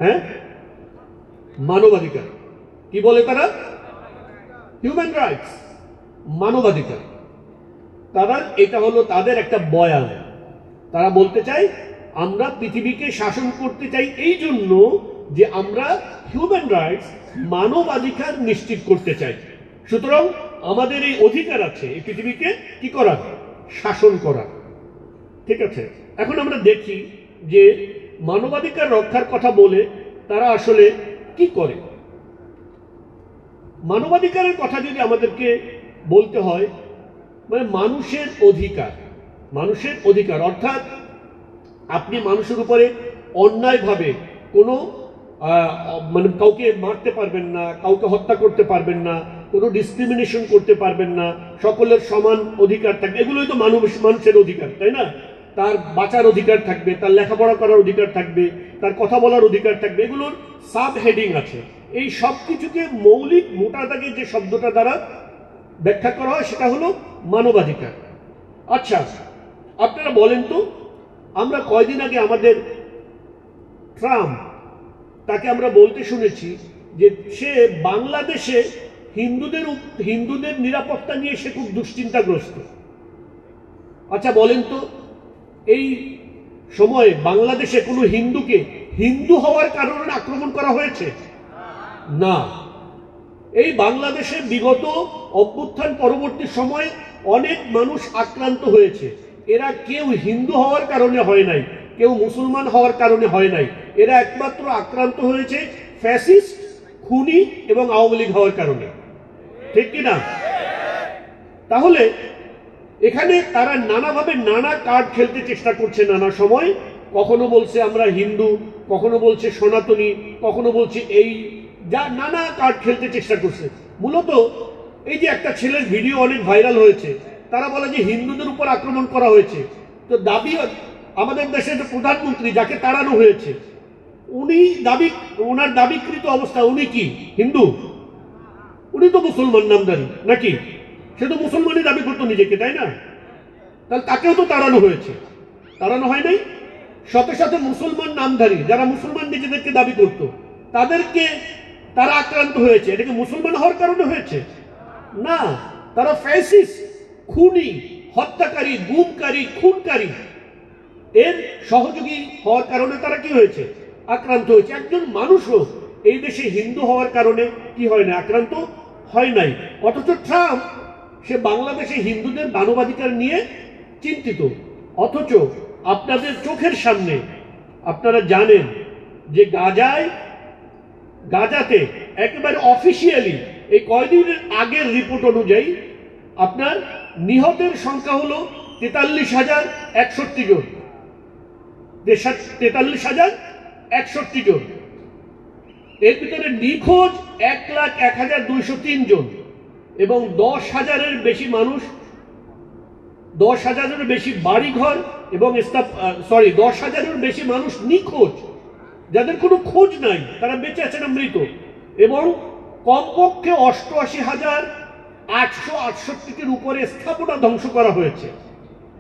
হ্যাঁ, মানবাধিকার। কি বলে তারা? হিউম্যান রাইটস, মানবাধিকার। তারা, এটা হলো তাদের একটা বয়ান। তারা বলতে চায় আমরা পৃথিবীকে শাসন করতে চাই এই জন্য যে আমরা হিউম্যান রাইটস, মানবাধিকার নিশ্চিত করতে চাই। সুতরাং আমাদের এই অধিকার আছে এই পৃথিবীকে কি করার? শাসন করার। ঠিক আছে, এখন আমরা দেখি যে মানবাধিকার রক্ষার কথা বলে তারা আসলে কি করে। মানবাধিকারের কথা যদি আমাদেরকে বলতে হয়, মানে মানুষের অধিকার অর্থাৎ আপনি মানুষের উপরে অন্যায়ভাবে কোনো মানে কাউকে মারতে পারবেন না, কাউকে হত্যা করতে পারবেন না, কোনো ডিসক্রিমিনেশন করতে পারবেন না, সকলের সমান অধিকার থাকবে। এগুলোই তো মানুষের অধিকার, তাই না? তার বাঁচার অধিকার থাকবে, তার লেখাপড়া করার অধিকার থাকবে, তার কথা বলার অধিকার থাকবে। এগুলোর সাব হেডিং আছে। এই সব কিছুকে মৌলিক মোটা দাগে যে শব্দটা দ্বারা ব্যাখ্যা করা হয় সেটা হলো মানবাধিকার। আচ্ছা, আপনারা বলেন তো, আমরা কয়দিন আগে আমাদের ট্রাম্প, তাকে আমরা বলতে শুনেছি যে সে বাংলাদেশে হিন্দুদের নিরাপত্তা নিয়ে সে খুব দুশ্চিন্তাগ্রস্ত। আচ্ছা বলেন তো, এই সময়ে বাংলাদেশে কোনো হিন্দুকে হিন্দু হওয়ার কারণে আক্রমণ করা হয়েছে? না। এই বাংলাদেশে বিগত অভ্যুত্থান পরবর্তী সময়ে অনেক মানুষ আক্রান্ত হয়েছে। এরা কেউ হিন্দু হওয়ার কারণে হয় নাই, কেউ মুসলমান হওয়ার কারণে হয় নাই। এরা একমাত্র আক্রান্ত হয়েছে ফ্যাসিস্ট, খুনি এবং আওয়ামী লীগ হওয়ার কারণে। ঠিক কিনা? তাহলে এখানে তারা নানাভাবে নানা কার্ড খেলতে চেষ্টা করছে নানা সময়। কখনো বলছে আমরা হিন্দু, কখনো বলছে সনাতনী, কখনো বলছে এই, যা নানা কার্ড খেলতে চেষ্টা করছে। মূলত এই যে একটা ছেলের ভিডিও অনেক ভাইরাল হয়েছে, তারা বলে যে হিন্দুদের উপর আক্রমণ করা হয়েছে। তো দাবি, আমাদের দেশের প্রধানমন্ত্রী যাকে তাড়ানো হয়েছে, ওনার দাবিকৃত অবস্থা, উনি কি হিন্দু? উনি তো মুসলমান নামধারী নাকি? সে তো মুসলমানই দাবি করতো নিজেকে, তাই না? তাহলে তাকেও তো তাড়ানো হয়েছে, তাড়ানো হয় নাই? সাথে সাথে মুসলমান নামধারী যারা মুসলমান নিজেদেরকে দাবি করত, তাদেরকে তারা আক্রান্ত হয়েছে। এটা কি মুসলমান হওয়ার কারণে হয়েছে? না, তারা ফ্যাসিস্ট, খুনি, হত্যাকারী, গুমকারী, খুনকারী, এর সহযোগী হওয়ার কারণে তারা কি হয়েছে? আক্রান্ত হয়েছে। একজন মানুষও এই দেশে হিন্দু হওয়ার কারণে কি হয় না? আক্রান্ত হয় নাই। অথচ ট্রাম্প, সে বাংলাদেশে হিন্দুদের মানবাধিকার নিয়ে চিন্তিত। অথচ আপনাদের চোখের সামনে আপনারা জানেন যে গাজাতে একেবারে অফিসিয়ালি এই কয়দিনের আগের রিপোর্ট অনুযায়ী আপনার নিহতের সংখ্যা হলো 43,061 জন। 43,061 জন। এর ভিতরে নিখোঁজ 1,01,203 জন এবং 10,000-এর বেশি মানুষ, 10,000-এর বেশি বাড়িঘর এবং 10,000-এর বেশি মানুষ নিখোঁজ, যাদের কোনো খোঁজ নাই, তারা বেঁচে আছেন না মৃত। এবং কমপক্ষে 88,868-টির উপরে স্থাপনা ধ্বংস করা হয়েছে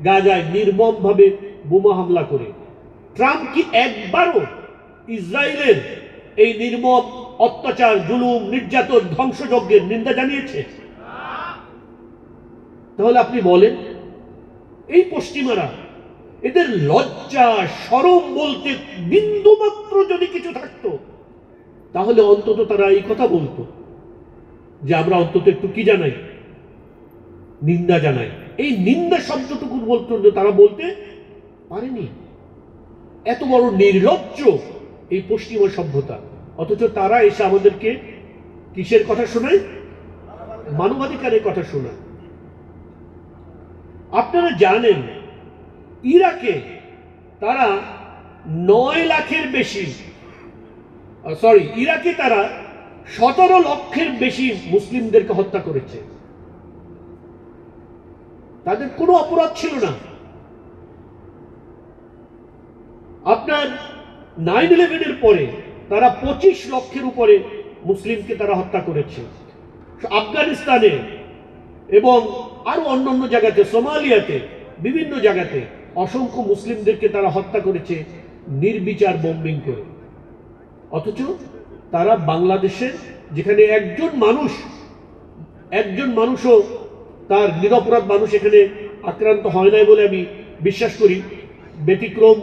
গাজায় নির্মমভাবে বোমা হামলা করে। ট্রাম্প কি একবারও ইসরায়েলের এই নির্মম অত্যাচার, জুলুম, নির্যাতন, ধ্বংসযজ্ঞের নিন্দা জানিয়েছে? তাহলে আপনি বলেন, এই পশ্চিমারা, এদের লজ্জা শরম বলতে বিন্দুমাত্র যদি কিছু থাকতো, তাহলে অন্তত তারা এই কথা বলতো যে আমরা অন্তত একটু কি জানাই, নিন্দা জানাই। এই নিন্দা শব্দটুকু বলতো, তারা বলতে পারেনি। এত বড় নির্লজ্জ এই পশ্চিমা সভ্যতা। অথচ তারা এসে আমাদেরকে কিসের কথা শোনায়? মানবাধিকারের কথা শোনায়। আপনারা জানেন ইরাকে তারা 9 লাখের বেশি, ইরাকে তারা 17 লক্ষের বেশি মুসলিমদেরকে হত্যা করেছে। তাদের কোনো অপরাধ ছিল না। আপনার 9/11-এর পরে তারা 25 লক্ষের উপরে মুসলিমকে তারা হত্যা করেছে। আফগানিস্তানে এবং আরো অন্যান্য জায়গাতে, সোমালিয়াতে, বিভিন্ন জায়গাতে অসংখ্য মুসলিমদেরকে তারা হত্যা করেছে নির্বিচার বোম্বিং করে। অথচ তারা বাংলাদেশের, যেখানে একজন মানুষও, তার নিরপরাধ মানুষ এখানে আক্রান্ত হয় নাই বলে আমি বিশ্বাস করি। ব্যতিক্রম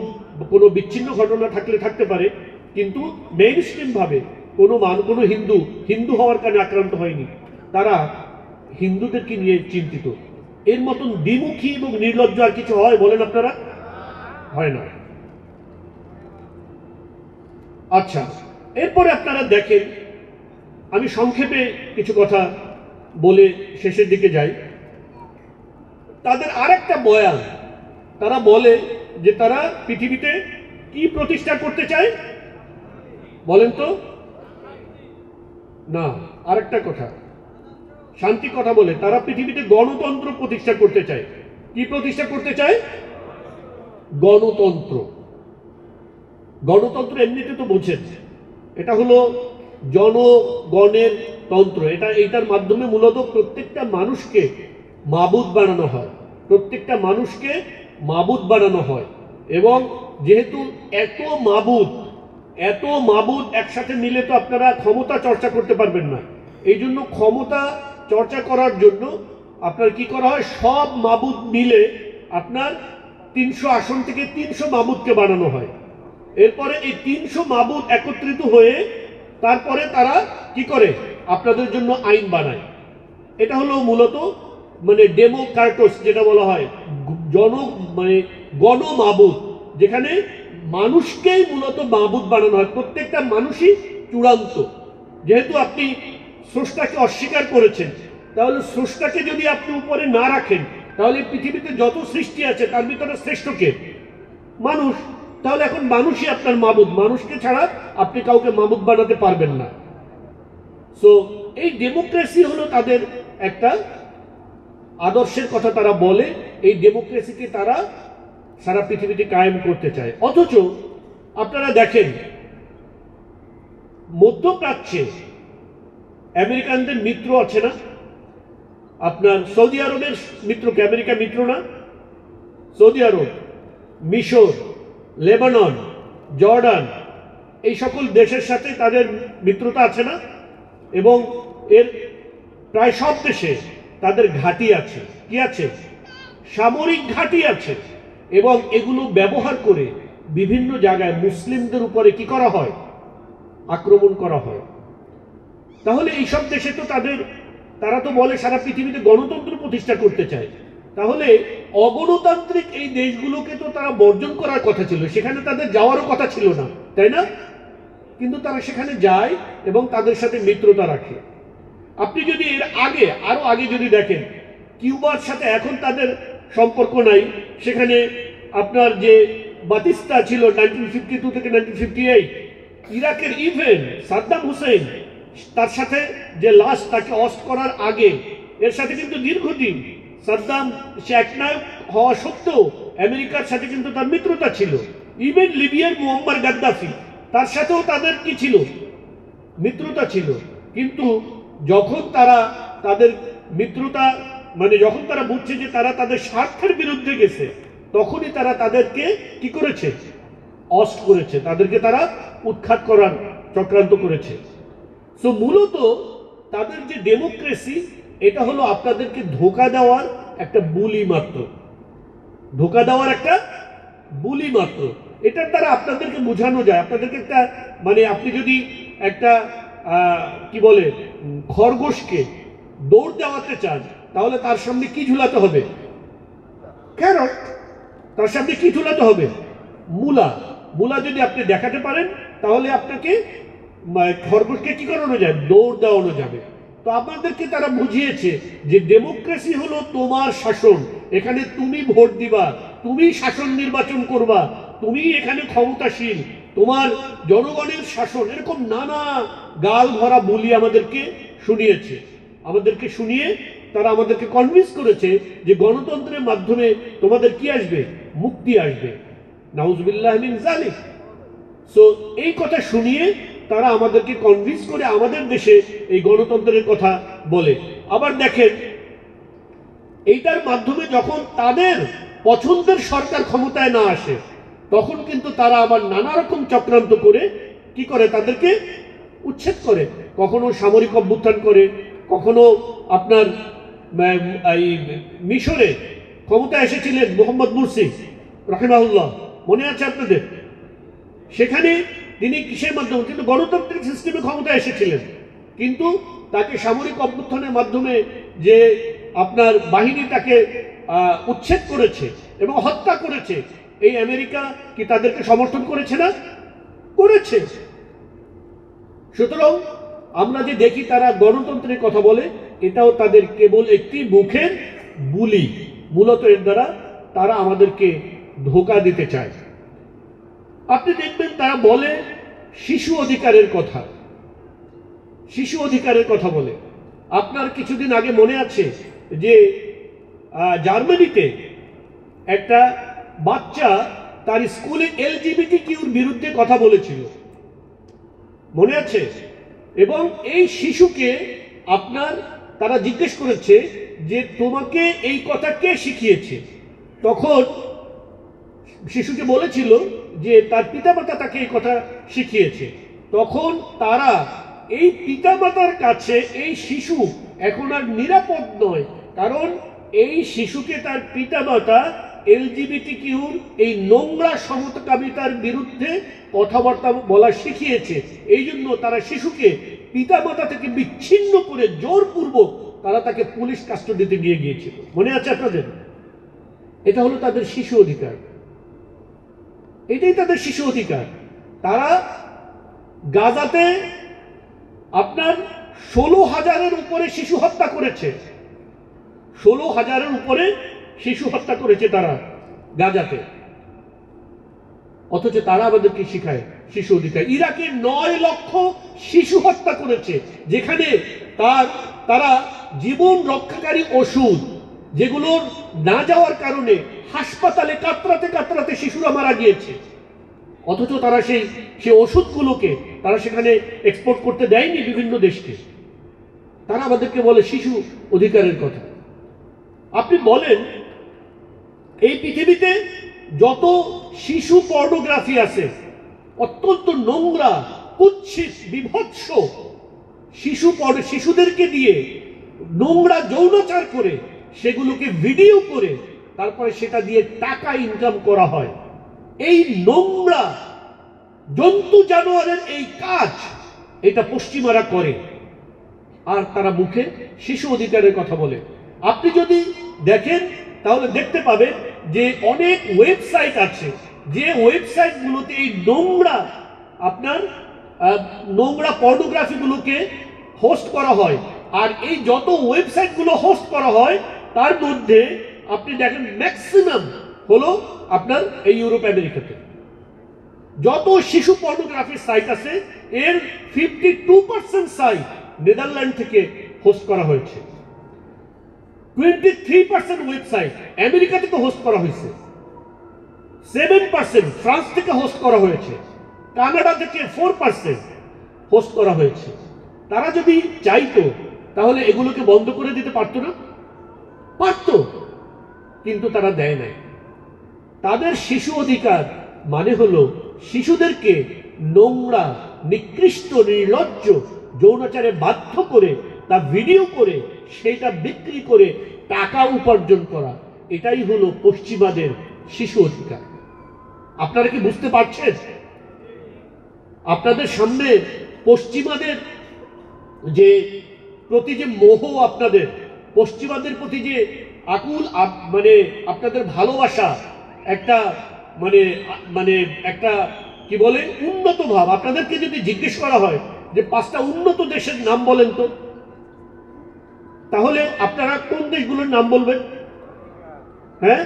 কোনো বিচ্ছিন্ন ঘটনা থাকতে পারে, কিন্তু মেইনস্ট্রিম ভাবে কোনো হিন্দু হওয়ার কারণে আক্রান্ত হয়নি। তারা হিন্দুদেরকে নিয়ে চিন্তিত। এর মতন দ্বিমুখী এবং নির্লজ্জ আর কিছু হয় বলেন আপনারা? হয় না। আচ্ছা, এরপরে আপনারা দেখেন, আমি সংক্ষেপে কিছু কথা বলে শেষের দিকে যাই। তাদের আরেকটা বয়ান, তারা বলে যে তারা পৃথিবীতে কি প্রতিষ্ঠা করতে চায় বলেন তো? না, আরেকটা কথা, শান্তি কথা বলে তারা পৃথিবীতে গণতন্ত্র প্রতিষ্ঠা করতে চায়। কি প্রতিষ্ঠা করতে চায়? গণতন্ত্র। গণতন্ত্র এমনিতে তো বোঝেন, এটা হলো জনগণের তন্ত্র, এইটার মাধ্যমে মূলত প্রত্যেকটা মানুষকে মাবুদ বানানো হয়, প্রত্যেকটা মানুষকে মাবুদ বানানো হয়। এবং যেহেতু এত মাবুদ একসাথে মিলে তো আপনারা ক্ষমতা চর্চা করতে পারবেন না। এই জন্য ক্ষমতা চর্চা করার জন্য আপনার কি করা হয়, সব মাবুদ মিলে আপনার 300 আসন থেকে 300 মাবুদকে বানানো হয়। এরপরে এই 300 মাবুদ একত্রিত হয়ে তারপরে তারা কি করে, আপনাদের জন্য আইন বানায়। এটা হলো মূলত মানে ডেমোক্রাটোস যেটা বলা হয়, গণ মাবুদ, যেখানে মানুষকেই মূলত মাবুদ বানানো হয়। প্রত্যেকটা মানুষই চূড়ান্ত। যেহেতু আপনি স্রষ্টাকে অস্বীকার করেছেন, তাহলে স্রষ্টাকে যদি আপনি উপরে না রাখেন, তাহলে পৃথিবীতে যত সৃষ্টি আছে তার ভিতরে শ্রেষ্ঠ কে? মানুষ। তাহলে এখন মানুষই আপনার মাবুদ, মানুষকে ছাড়া আপনি কাউকে মাবুদ বানাতে পারবেন না। সো এই ডেমোক্রেসি হলো তাদের একটা আদর্শের কথা তারা বলে, এই ডেমোক্রেসিকে তারা সারা পৃথিবীতে কায়েম করতে চায়। অথচ আপনারা দেখেন মধ্যপ্রাচ্যে আমেরিকানদের মিত্র আছে না, আপনার সৌদি আরবের মিত্রকে আমেরিকা মিত্র না? সৌদি আরব, মিশর, লেবানন, জর্ডান, এই সকল দেশের সাথে তাদের মিত্রতা আছে না? এবং এর প্রায় সব দেশে তাদের ঘাঁটি আছে। কি আছে? সামরিক ঘাঁটি আছে। এবং এগুলো ব্যবহার করে বিভিন্ন জায়গায় মুসলিমদের উপরে কি করা হয়? আক্রমণ করা হয়। তাহলে এইসব দেশে তো তারা তো বলে সারা পৃথিবীতে গণতন্ত্র প্রতিষ্ঠা করতে চায়। তাহলে অগণতান্ত্রিক এই দেশগুলোকে তো তারা বর্জন করার কথা ছিল, সেখানে তাদের যাওয়ারও কথা ছিল না, তাই না? কিন্তু তারা সেখানে যায় এবং তাদের সাথে মিত্রতা রাখে। আপনি যদি এর আরো আগে যদি দেখেন, কিউবার সাথে এখন তাদের সম্পর্ক নাই। সেখানে আপনার যে বাতিস্তা ছিল 1952 থেকে 1958, ইরাকের ইভেন সাদ্দাম হুসেন, তার সাথে যে লাস্ট তাকে অস্ট করার আগে এর সাথে কিন্তু দীর্ঘদিন সাদ্দাম সে একনায়ক হওয়া সত্ত্বেও আমেরিকার সাথে কিন্তু তার মিত্রতা ছিল। ইভেন লিবিয়ার মুয়াম্মার গাদ্দাফি, তার সাথেও তাদের কি ছিল? মিত্রতা ছিল। কিন্তু যখন তারা তাদের মিত্রতা যখন তারা বুঝছে যে তারা তাদের স্বার্থের বিরুদ্ধে গেছে, তখনই তারা তাদেরকে কি করেছে? অস্ট করেছে, তাদেরকে তারা উৎখাত করার চক্রান্ত করেছে। সো মূলত তাদের যে ডেমোক্রেসি, এটা হলো আপনাদেরকে ধোঁকা দেওয়ার একটা বুলি মাত্র, ধোঁকা দেওয়ার একটা বুলি মাত্র। এটার দ্বারা আপনাদেরকে বোঝানো যায়, আপনাদেরকে একটা আপনি যদি একটা কি বলে খরগোশকে দৌড় দেওয়াতে চান, তাহলে তার সামনে কি ঝুলাতে হবে? ক্যারট। তার সামনে কি ঝুলাতে হবে? মূলা যদি আপনি দেখাতে পারেন, তাহলে আপনাকে খরগোশকে কি করানো যায়? দৌড় দেওয়ানো যাবে। তো আপনাদেরকে তারা বুঝিয়েছে যে ডেমোক্রেসি হলো তোমার শাসন, এখানে তুমি ভোট দিবা, তুমি শাসন নির্বাচন করবা, তুমি এখানে ক্ষমতাশীল, তোমার জনগণের শাসন। এরকম নানা গাল ভরা বলি আমাদেরকে শুনিয়ে তারা আমাদেরকে কনভিন্স করেছে যে গণতন্ত্রের মাধ্যমে তোমাদের কি আসবে? মুক্তি আসবে। নাউজুবিল্লাহ মিন যালিক। সো এই কথা শুনিয়ে তারা আমাদেরকে কনভিন্স করে আমাদের দেশে এই গণতন্ত্রের কথা বলে। আবার দেখেন, এইটার মাধ্যমে যখন তাদের পছন্দের সরকার ক্ষমতায় না আসে, তখন কিন্তু তারা আবার নানা রকম চক্রান্ত করে কি করে? তাদেরকে উচ্ছেদ করে। কখনো সামরিক অভ্যুত্থান করে, কখনো আপনার মিশরে ক্ষমতা এসেছিলেন মোহাম্মদ মুরসি রাহিমাহুল্লাহ, মনে আছে আপনাদের? সেখানে তিনি কিসের মাধ্যমে? কিন্তু গণতান্ত্রিক সিস্টেমে ক্ষমতা এসেছিলেন, কিন্তু তাকে সামরিক অভ্যুত্থানের মাধ্যমে যে আপনার বাহিনী তাকে উচ্ছেদ করেছে এবং হত্যা করেছে, এই আমেরিকা কি তাদেরকে সমর্থন করেছে না? করেছে। সুতরাং আমরা যে দেখি তারা গণতন্ত্রের কথা বলে, এটাও তাদের কেবল একটি মুখের বুলি। মূলত এর দ্বারা তারা আমাদেরকে ধোঁকা দিতে চায়। আপনি দেখবেন তারা বলে শিশু অধিকারের কথা বলে। আপনার কিছুদিন আগে মনে আছে যে জার্মানিতে একটা বাচ্চা তার স্কুলে LGBTQ বিরুদ্ধে কথা বলেছিল, মনে আছে? এবং এই শিশুকে আপনার তারা জিজ্ঞেস করেছে যে তোমাকে এই কথা কে শিখিয়েছে। তখন শিশুকে বলেছিল যে তার পিতামাতা তাকে এই কথা শিখিয়েছে। তখন তারা এই পিতামাতার কাছে এই শিশু এখন আর নিরাপদ নয়, কারণ এই শিশুকে তার পিতামাতা এলজিবিটিকিউর এই নোংরা সমকামিতার বিরুদ্ধে কথাবার্তা বলা শিখিয়েছে। এই জন্য তারা শিশুকে পিতামাতা থেকে বিচ্ছিন্ন করে জোরপূর্বক তারা তাকে পুলিশ কাস্টডিতে নিয়ে গিয়েছিল। মনে আছে আপনাদের? এটা হলো তাদের শিশু অধিকার, এটাই তাদের শিশু অধিকার। তারা গাজাতে আপনার 16,000-এর উপরে শিশু হত্যা করেছে, 16,000-এর উপরে শিশু হত্যা করেছে তারা গাজাতে। অথচ তারা আমাদেরকে শিখায় শিশু অধিকার। ইরাকে 9 লক্ষ শিশু হত্যা করেছে, যেখানে তারা জীবন রক্ষাকারী ওষুধ যেগুলোর না যাওয়ার কারণে হাসপাতালে কাতরাতে কাতরাতে শিশুরা মারা গিয়েছে। অথচ তারা সেই ওষুধগুলোকে তারা সেখানে এক্সপোর্ট করতে দেয়নি বিভিন্ন দেশকে। তারা আমাদেরকে বলে শিশু অধিকারের কথা। আপনি বলেন এই পৃথিবীতে যত শিশু পর্নোগ্রাফি আছে, অত্যন্ত নোংরা, কুৎসিত, বিভৎস শিশুদেরকে দিয়ে নোংরা যৌনাচার করে সেগুলোকে ভিডিও করে তারপরে সেটা দিয়ে টাকা ইনকাম করা হয়। এই নোংরা জন্তু জানোয়ারের এই কাজ এটা পশ্চিমারা করে, আর তারা মুখে শিশু অধিকারের কথা বলে। আপনি যদি দেখেন তাহলে দেখতে পাবেন যে অনেক ওয়েবসাইট আছে, যে ওয়েবসাইটগুলোতে এই নোংরা পর্নোগ্রাফিগুলোকে হোস্ট করা হয়। আর এই যত ওয়েবসাইটগুলো হোস্ট করা হয় তার মধ্যে আপনি দেখেন ম্যাক্সিমাম হলো আপনার এই ইউরোপ আমেরিকাতে। যত শিশু পর্নোগ্রাফির সাইট আছে এর 52% সাইট নেদারল্যান্ড থেকে হোস্ট করা হয়েছে, 23% ওয়েবসাইট আমেরিকা থেকে হোস্ট করা হয়েছে, 7% ফ্রান্স থেকে হোস্ট করা হয়েছে, কানাডা থেকে 4% হোস্ট করা হয়েছে। তারা যদি চাইতো তাহলে এগুলোকে বন্ধ করে দিতে পারতো না? পারত, কিন্তু তারা দেয় নাই। তাদের শিশু অধিকার মানে হলো শিশুদেরকে নোংরা, নিকৃষ্ট, নির্লজ্জ যৌনাচারে বাধ্য করে তা ভিডিও করে সেটা বিক্রি করে টাকা উপার্জন করা। এটাই হলো পশ্চিমাদের শিশু অধিকার। আপনারা কি বুঝতে পারছেন? আপনাদের সামনে পশ্চিমাদের যে প্রতি যে মোহ, আপনাদের পশ্চিমাদের প্রতি যে আকুল আপনাদের ভালোবাসা, একটা একটা কি বলে উন্নত ভাব। আপনাদেরকে যদি জিজ্ঞেস করা হয় যে 5টা উন্নত দেশের নাম বলেন তো, তাহলে আপনারা কোন দেশগুলোর নাম বলবেন? হ্যাঁ,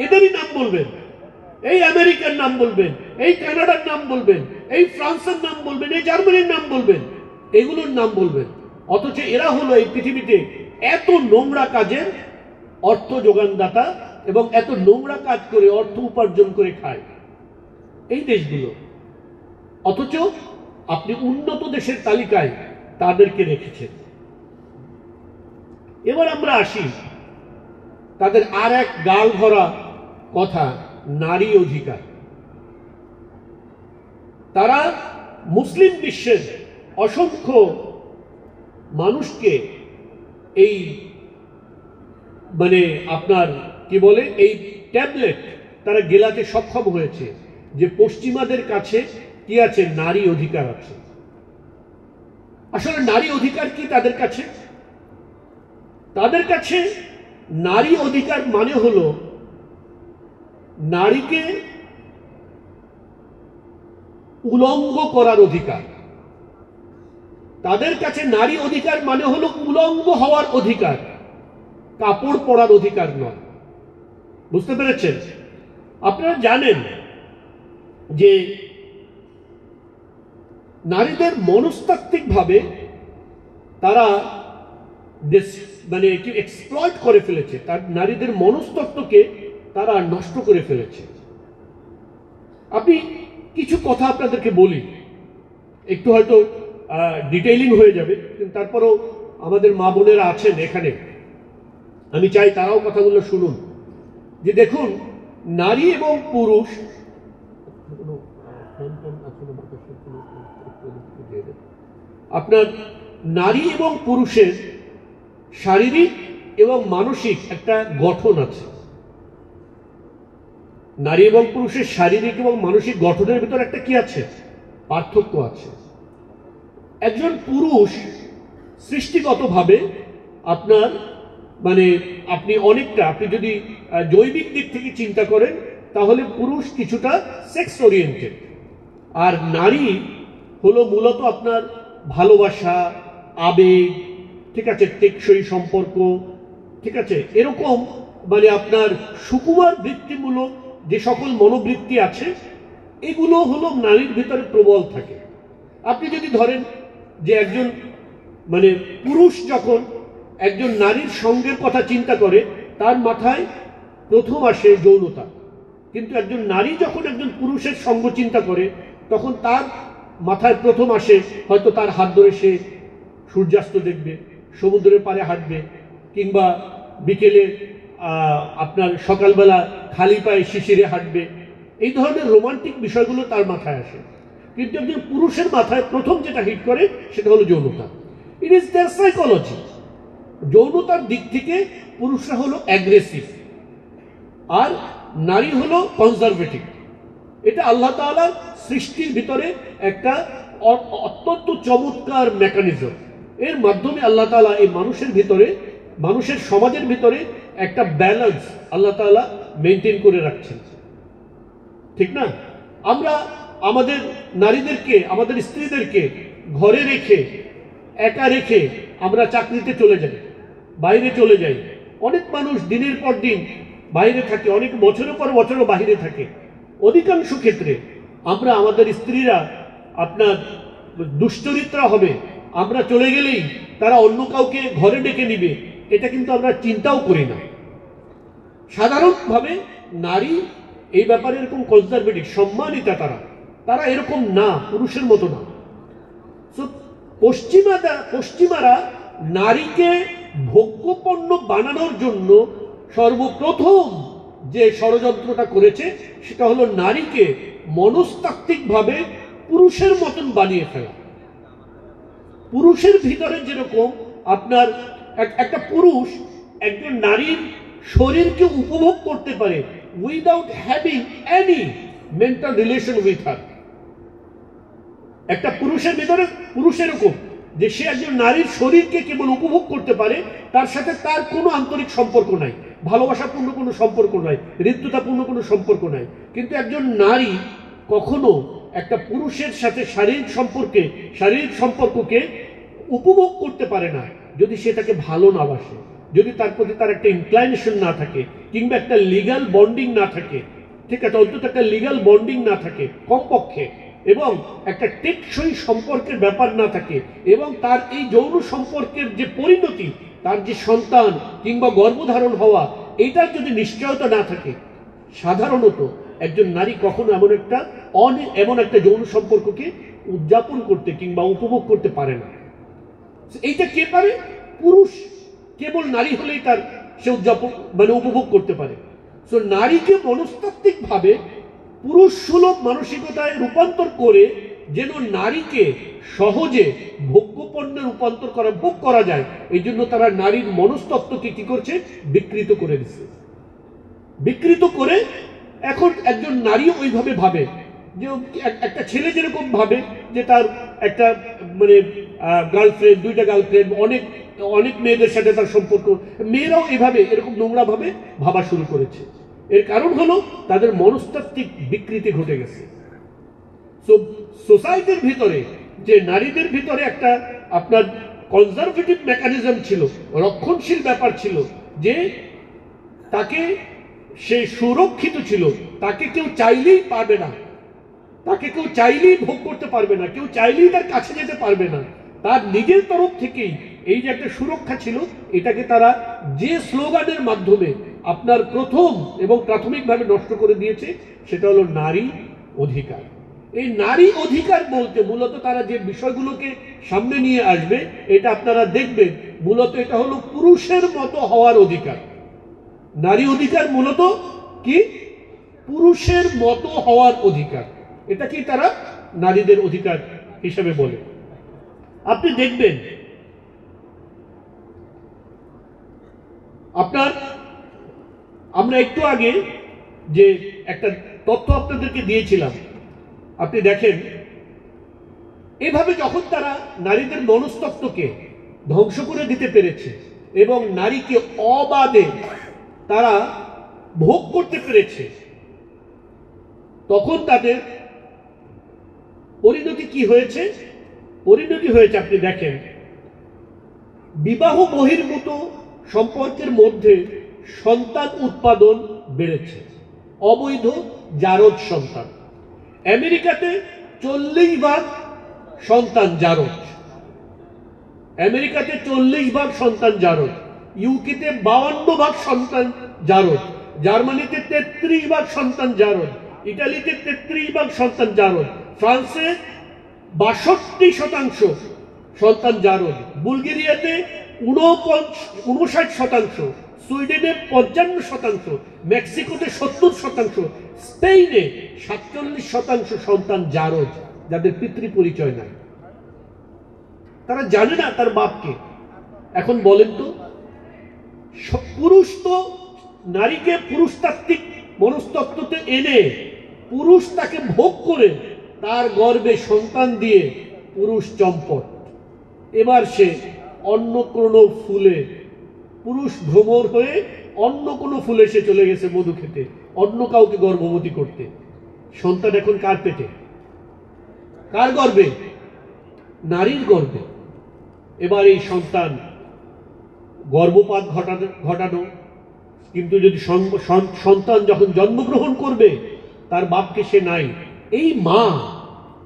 এদেরই নাম বলবেন। এই আমেরিকার নাম বলবেন, এই কানাডার নাম বলবেন, এই ফ্রান্সের নাম বলবেন, এই জার্মানির নাম বলবেন, এগুলোর নাম বলবেন। অথচ এরা হলো এই পৃথিবীতে এত নোংরা কাজের অর্থ যোগানদাতা এবং এত নোংরা কাজ করে অর্থ উপার্জন করে খায় এই দেশগুলো। অথচ আপনি উন্নত দেশের তালিকায় তাদেরকে রেখেছেন। এবার আমরা আসি তাদের আর এক গাল ভরা কথা, নারী অধিকার। তারা মুসলিম বিশ্বের অসংখ্য মানুষকে এই আপনার কি বলে এই ট্যাবলেট তারা গেলাতে সক্ষম হয়েছে যে পশ্চিমাদের কাছে কি আছে? নারী অধিকার আছে। আসলে নারী অধিকার কি তাদের কাছে? তাদের কাছে নারী অধিকার মানে হলো নারীকে উলঙ্গ করার অধিকার। তাদের কাছে নারী অধিকার মানে হলো উলঙ্গ হওয়ার অধিকার, কাপড় পরার অধিকার নয়। বুঝতে পেরেছেন? আপনারা জানেন যে নারীদের মনস্তাত্ত্বিকভাবে তারা এক্সপ্লয়েট করে ফেলেছে, তার নারীদের মনস্তত্ত্বকে তারা নষ্ট করে ফেলেছে। আপনি কিছু কথা আপনাদেরকে বলি, একটু হয়তো ডিটেইলিং হয়ে যাবে, কিন্তু তারপরেও আমাদের মা বোনেরা আছেন এখানে, আমি চাই তারাও কথাগুলো শুনুন। যে দেখুন, নারী এবং পুরুষ, আপনার নারী এবং পুরুষের শারীরিক এবং মানসিক একটা গঠন আছে। নারী এবং পুরুষের শারীরিক এবং মানসিক গঠনের ভিতর একটা কি আছে? পার্থক্য আছে। একজন পুরুষ সৃষ্টিগতভাবে আপনার মানে আপনি অনেকটা, আপনি যদি জৈবিক দিক থেকে চিন্তা করেন তাহলে পুরুষ কিছুটা সেক্স ওরিয়েন্টেড, আর নারী হলো মূলত আপনার ভালোবাসা, আবেগ, ঠিক আছে, টেকসই সম্পর্ক, ঠিক আছে, এরকম মানে আপনার সুকুমার বৃত্তিমূলক যে সকল মনোবৃত্তি আছে এগুলো হলো নারীর ভিতরে প্রবল থাকে। আপনি যদি ধরেন যে একজন মানে পুরুষ যখন একজন নারীর সঙ্গের কথা চিন্তা করে তার মাথায় প্রথম আসে যৌনতা, কিন্তু একজন নারী যখন একজন পুরুষের সঙ্গ চিন্তা করে তখন তার মাথায় প্রথম আসে হয়তো তার হাত ধরে সে সূর্যাস্ত দেখবে, সমুদ্রের পাড়ে হাঁটবে, কিংবা বিকেলে আপনার সকালবেলা খালি পায়ে শিশিরে হাঁটবে, এই ধরনের রোমান্টিক বিষয়গুলো তার মাথায় আসে। কিন্তু একজন পুরুষের মাথায় প্রথম যেটা হিট করে সেটা হলো যৌনতা। It is there psychology. যৌনতার দিক থেকে পুরুষরা হলো অ্যাগ্রেসিভ আর নারী হলো কনজারভেটিভ। এটা আল্লাহ তাআলার সৃষ্টির ভিতরে একটা অত্যন্ত চমৎকার মেকানিজম। এর মাধ্যমে আল্লাহ তাআলা এই মানুষের ভিতরে, মানুষের সমাজের ভিতরে একটা ব্যালেন্স আল্লাহ তাআলা মেনটেন করে রাখছেন, ঠিক না? আমরা আমাদের নারীদেরকে, আমাদের স্ত্রীদেরকে ঘরে রেখে, একা রেখে আমরা চাকরিতে চলে যাই, বাইরে চলে যাই। অনেক মানুষ দিনের পর দিন বাইরে থাকে, অনেক বছরের পর বছরও বাইরে থাকে। অধিকাংশ ক্ষেত্রে আমরা আমাদের স্ত্রীরা আপনার দুশ্চরিত্রা হবে, আমরা চলে গেলেই তারা অন্য কাউকে ঘরে ডেকে নিবে, এটা কিন্তু আমরা চিন্তাও করি না। সাধারণভাবে নারী এই ব্যাপারে এরকম কনজারভেটিভ, সম্মানিতা, তারা এরকম না, পুরুষের মতো না। পশ্চিমারা নারীকে ভোগ্যপণ্য বানানোর জন্য সর্বপ্রথম যে ষড়যন্ত্রটা করেছে সেটা হলো নারীকে মনস্তাত্ত্বিকভাবে পুরুষের মতন বানিয়ে ফেলা। পুরুষের ভিতরে যেরকম আপনার একটা পুরুষ একজন নারীর শরীরকে উপভোগ করতে পারে without having any mental relation with her. একটা পুরুষের ভিতরে পুরুষ এরকম যে সে একজন নারীর শরীরকে কেবল উপভোগ করতে পারে, তার সাথে তার কোনো আন্তরিক সম্পর্ক নাই, ভালোবাসাপূর্ণ কোনো সম্পর্ক নাই, হৃদ্যতাপূর্ণ কোনো সম্পর্ক নাই। কিন্তু একজন নারী কখনো একটা পুরুষের সাথে শারীরিক সম্পর্ককে উপভোগ করতে পারে না যদি সে তাকে ভালো না বাসে, যদি তার প্রতি তার একটা ইনক্লাইনেশন না থাকে, কিংবা একটা লিগাল বন্ডিং না থাকে, ঠিক আছে, অন্তত একটা লিগাল বন্ডিং না থাকে কমপক্ষে, এবং একটা টেকসই সম্পর্কের ব্যাপার না থাকে, এবং তার এই যৌন সম্পর্কের যে পরিণতি, তার যে সন্তান কিংবা গর্ভধারণ হওয়া, এইটার যদি নিশ্চয়তা না থাকে, সাধারণত একজন নারী কখনো এমন একটা যৌন সম্পর্ককে উদযাপন করতে কিংবা উপভোগ করতে পারে না। এইটা কে পারে? পুরুষ। কেবল নারী হলেই তার সে উদযাপন উপভোগ করতে পারে। নারীকে মনস্তাত্ত্বিকভাবে পুরুষ সুলভ মানসিকতায় রূপান্তর করে যেন নারীকে সহজে ভোগ্যপণ্যে রূপান্তর ভোগ করা যায়, এই জন্য তারা নারীর মনস্তত্ত্বকে কি করছে? বিকৃত করে দিচ্ছে। বিকৃত করে এখন একজন নারী ওইভাবে ভাবে যে একটা ছেলে যেরকম ভাবে যে তার একটা গার্লফ্রেন্ড, দুইটা গার্লফ্রেন্ড, অনেক মেয়েদের সাথে তার সম্পর্ক, মেয়েরাও এরকম নোংরা ভাবে ভাবা শুরু করেছে। এর কারণ হলো তাদের মনস্তাত্ত্বিক বিকৃতি ঘটে গেছে। সোসাইটির ভিতরে যে নারীদের ভিতরে একটা আপনার কনজারভেটিভ মেকানিজম ছিল, রক্ষণশীল ব্যাপার ছিল, যে তাকে সে সুরক্ষিত ছিল, তাকে কেউ চাইলেই পারবে না, তাকে কেউ চাইলেই ভোগ করতে পারবে না, কেউ চাইলেই তার কাছে যেতে পারবে না। তার নিজের তরফ থেকেই এই যে একটা সুরক্ষা ছিল, এটাকে তারা যে স্লোগানের মাধ্যমে আপনার প্রথম এবং প্রাথমিকভাবে নষ্ট করে দিয়েছে, সেটা হলো নারী অধিকার। এই নারী অধিকার বলতে মূলত তারা যে বিষয়গুলোকে সামনে নিয়ে আসবে, এটা আপনারা দেখবেন মূলত এটা হলো পুরুষের মতো হওয়ার অধিকার। নারী অধিকার মূলত কি? পুরুষের মতো হওয়ার অধিকার। এটা কি তারা নারীদের অধিকার হিসেবে বলে। আপনি দেখবেন আমরা একটু আগে যে একটা তথ্য আপনাদেরকে দিয়েছিলাম, আপনি দেখেন এভাবে যখন তারা নারীদের মনস্তত্ত্বকে ধ্বংস করে দিতে পেরেছে এবং নারীকে অবাধে তারা ভোগ করতে পেরেছে, তখন তাদের পরিণতি কি হয়েছে? পরিণতি হয়েছে আপনি দেখেন, বিবাহ বহির্ভূত সম্পর্কের মধ্যে সন্তান উৎপাদন বেড়েছে, অবৈধ জারজ সন্তান। আমেরিকাতে 40% সন্তান জারজ, আমেরিকাতে 40% সন্তান জারজ, ইউকেতে 52% সন্তান জারজ, জার্মানিতে 33% সন্তান জারজ, ইটালিতে 33% সন্তান জারজ, ফ্রান্সে 62% সন্তান জারজ, বুলগেরিয়াতে 59%, সুইডেনে 55%, মেক্সিকোতে 70%, স্পেনে 47% সন্তান জারজ, যাদের পিতৃ পরিচয় নাই, তারা জানে না তার বাপকে। এখন বলেন তো, পুরুষ তো নারীকে পুরুষতাত্ত্বিক মনস্তত্ত্বতে এনে পুরুষ তাকে ভোগ করে তার গর্ভে সন্তান দিয়ে পুরুষ চম্পট। এবার সে অন্য কোনো ফুলে, পুরুষ ভ্রমর হয়ে অন্য কোনো ফুলে সে চলে গেছে মধু খেতে, অন্য কাউকে গর্ভবতী করতে। সন্তান এখন কার পেটে? কার গর্ভে? নারীর গর্ভে। এবার এই সন্তান গর্ভপাত ঘটানো, কিন্তু যদি সন্তান যখন জন্মগ্রহণ করবে তার বাপকে সে নাই, এই মা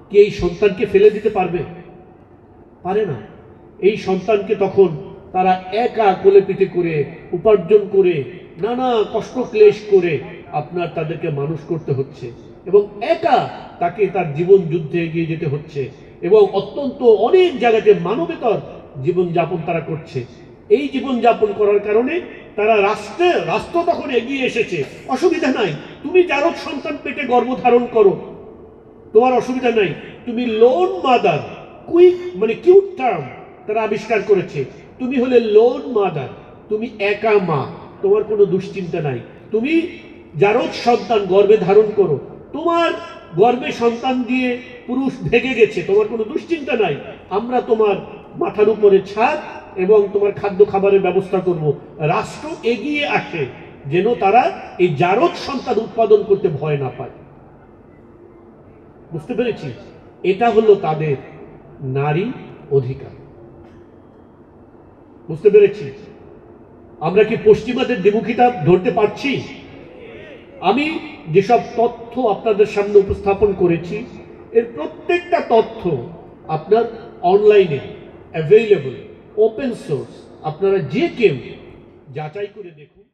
কি এই সন্তানকে ফেলে দিতে পারবে? পারে না। এই সন্তানকে তখন তারা একা কোলে পিঠে করে উপার্জন করে নানা কষ্ট ক্লেশ করে তাদেরকে মানুষ করতে হচ্ছে, এবং একা তাকে তার জীবন যুদ্ধে এগিয়ে যেতে হচ্ছে, এবং অত্যন্ত অনেক জায়গাতে মানবেতর জীবন যাপন তারা করছে। এই জীবন যাপন করার কারণে তারা রাষ্ট্র তখন এগিয়ে এসেছে, অসুবিধা নাই, তুমি জারজ সন্তান পেটে গর্ভধারণ করো, তোমার অসুবিধা নাই। তুমি লোন মাদার, কিউট টার্ম তারা আবিষ্কার করেছে। তুমি হলে লোন মাদার, তুমি একা মা, তোমার কোনো দুশ্চিন্তা নাই। তুমি জারজ সন্তান গর্ভে ধারণ করো, তোমার গর্ভে সন্তান দিয়ে পুরুষ ভেগে গেছে, তোমার কোনো দুশ্চিন্তা নাই। আমরা তোমার মাথার উপরে ছাদ এবং তোমার খাদ্য খাবারের ব্যবস্থা করব। রাষ্ট্র এগিয়ে আসে যেন তারা এই জারজ সন্তান উৎপাদন করতে ভয় না পায়। বুঝতে পেরেছি? এটা হলো তাদের নারী অধিকার। বুঝতে পেরেছি? আমরা কি পশ্চিমাদের দ্বিমুখিতা ধরতে পারছি? আমি যেসব তথ্য আপনাদের সামনে উপস্থাপন করেছি, এর প্রত্যেকটা তথ্য আপনার অনলাইনে অ্যাভেইলেবল, ওপেন সোর্স। আপনারা যে কেউ যাচাই করে দেখুন।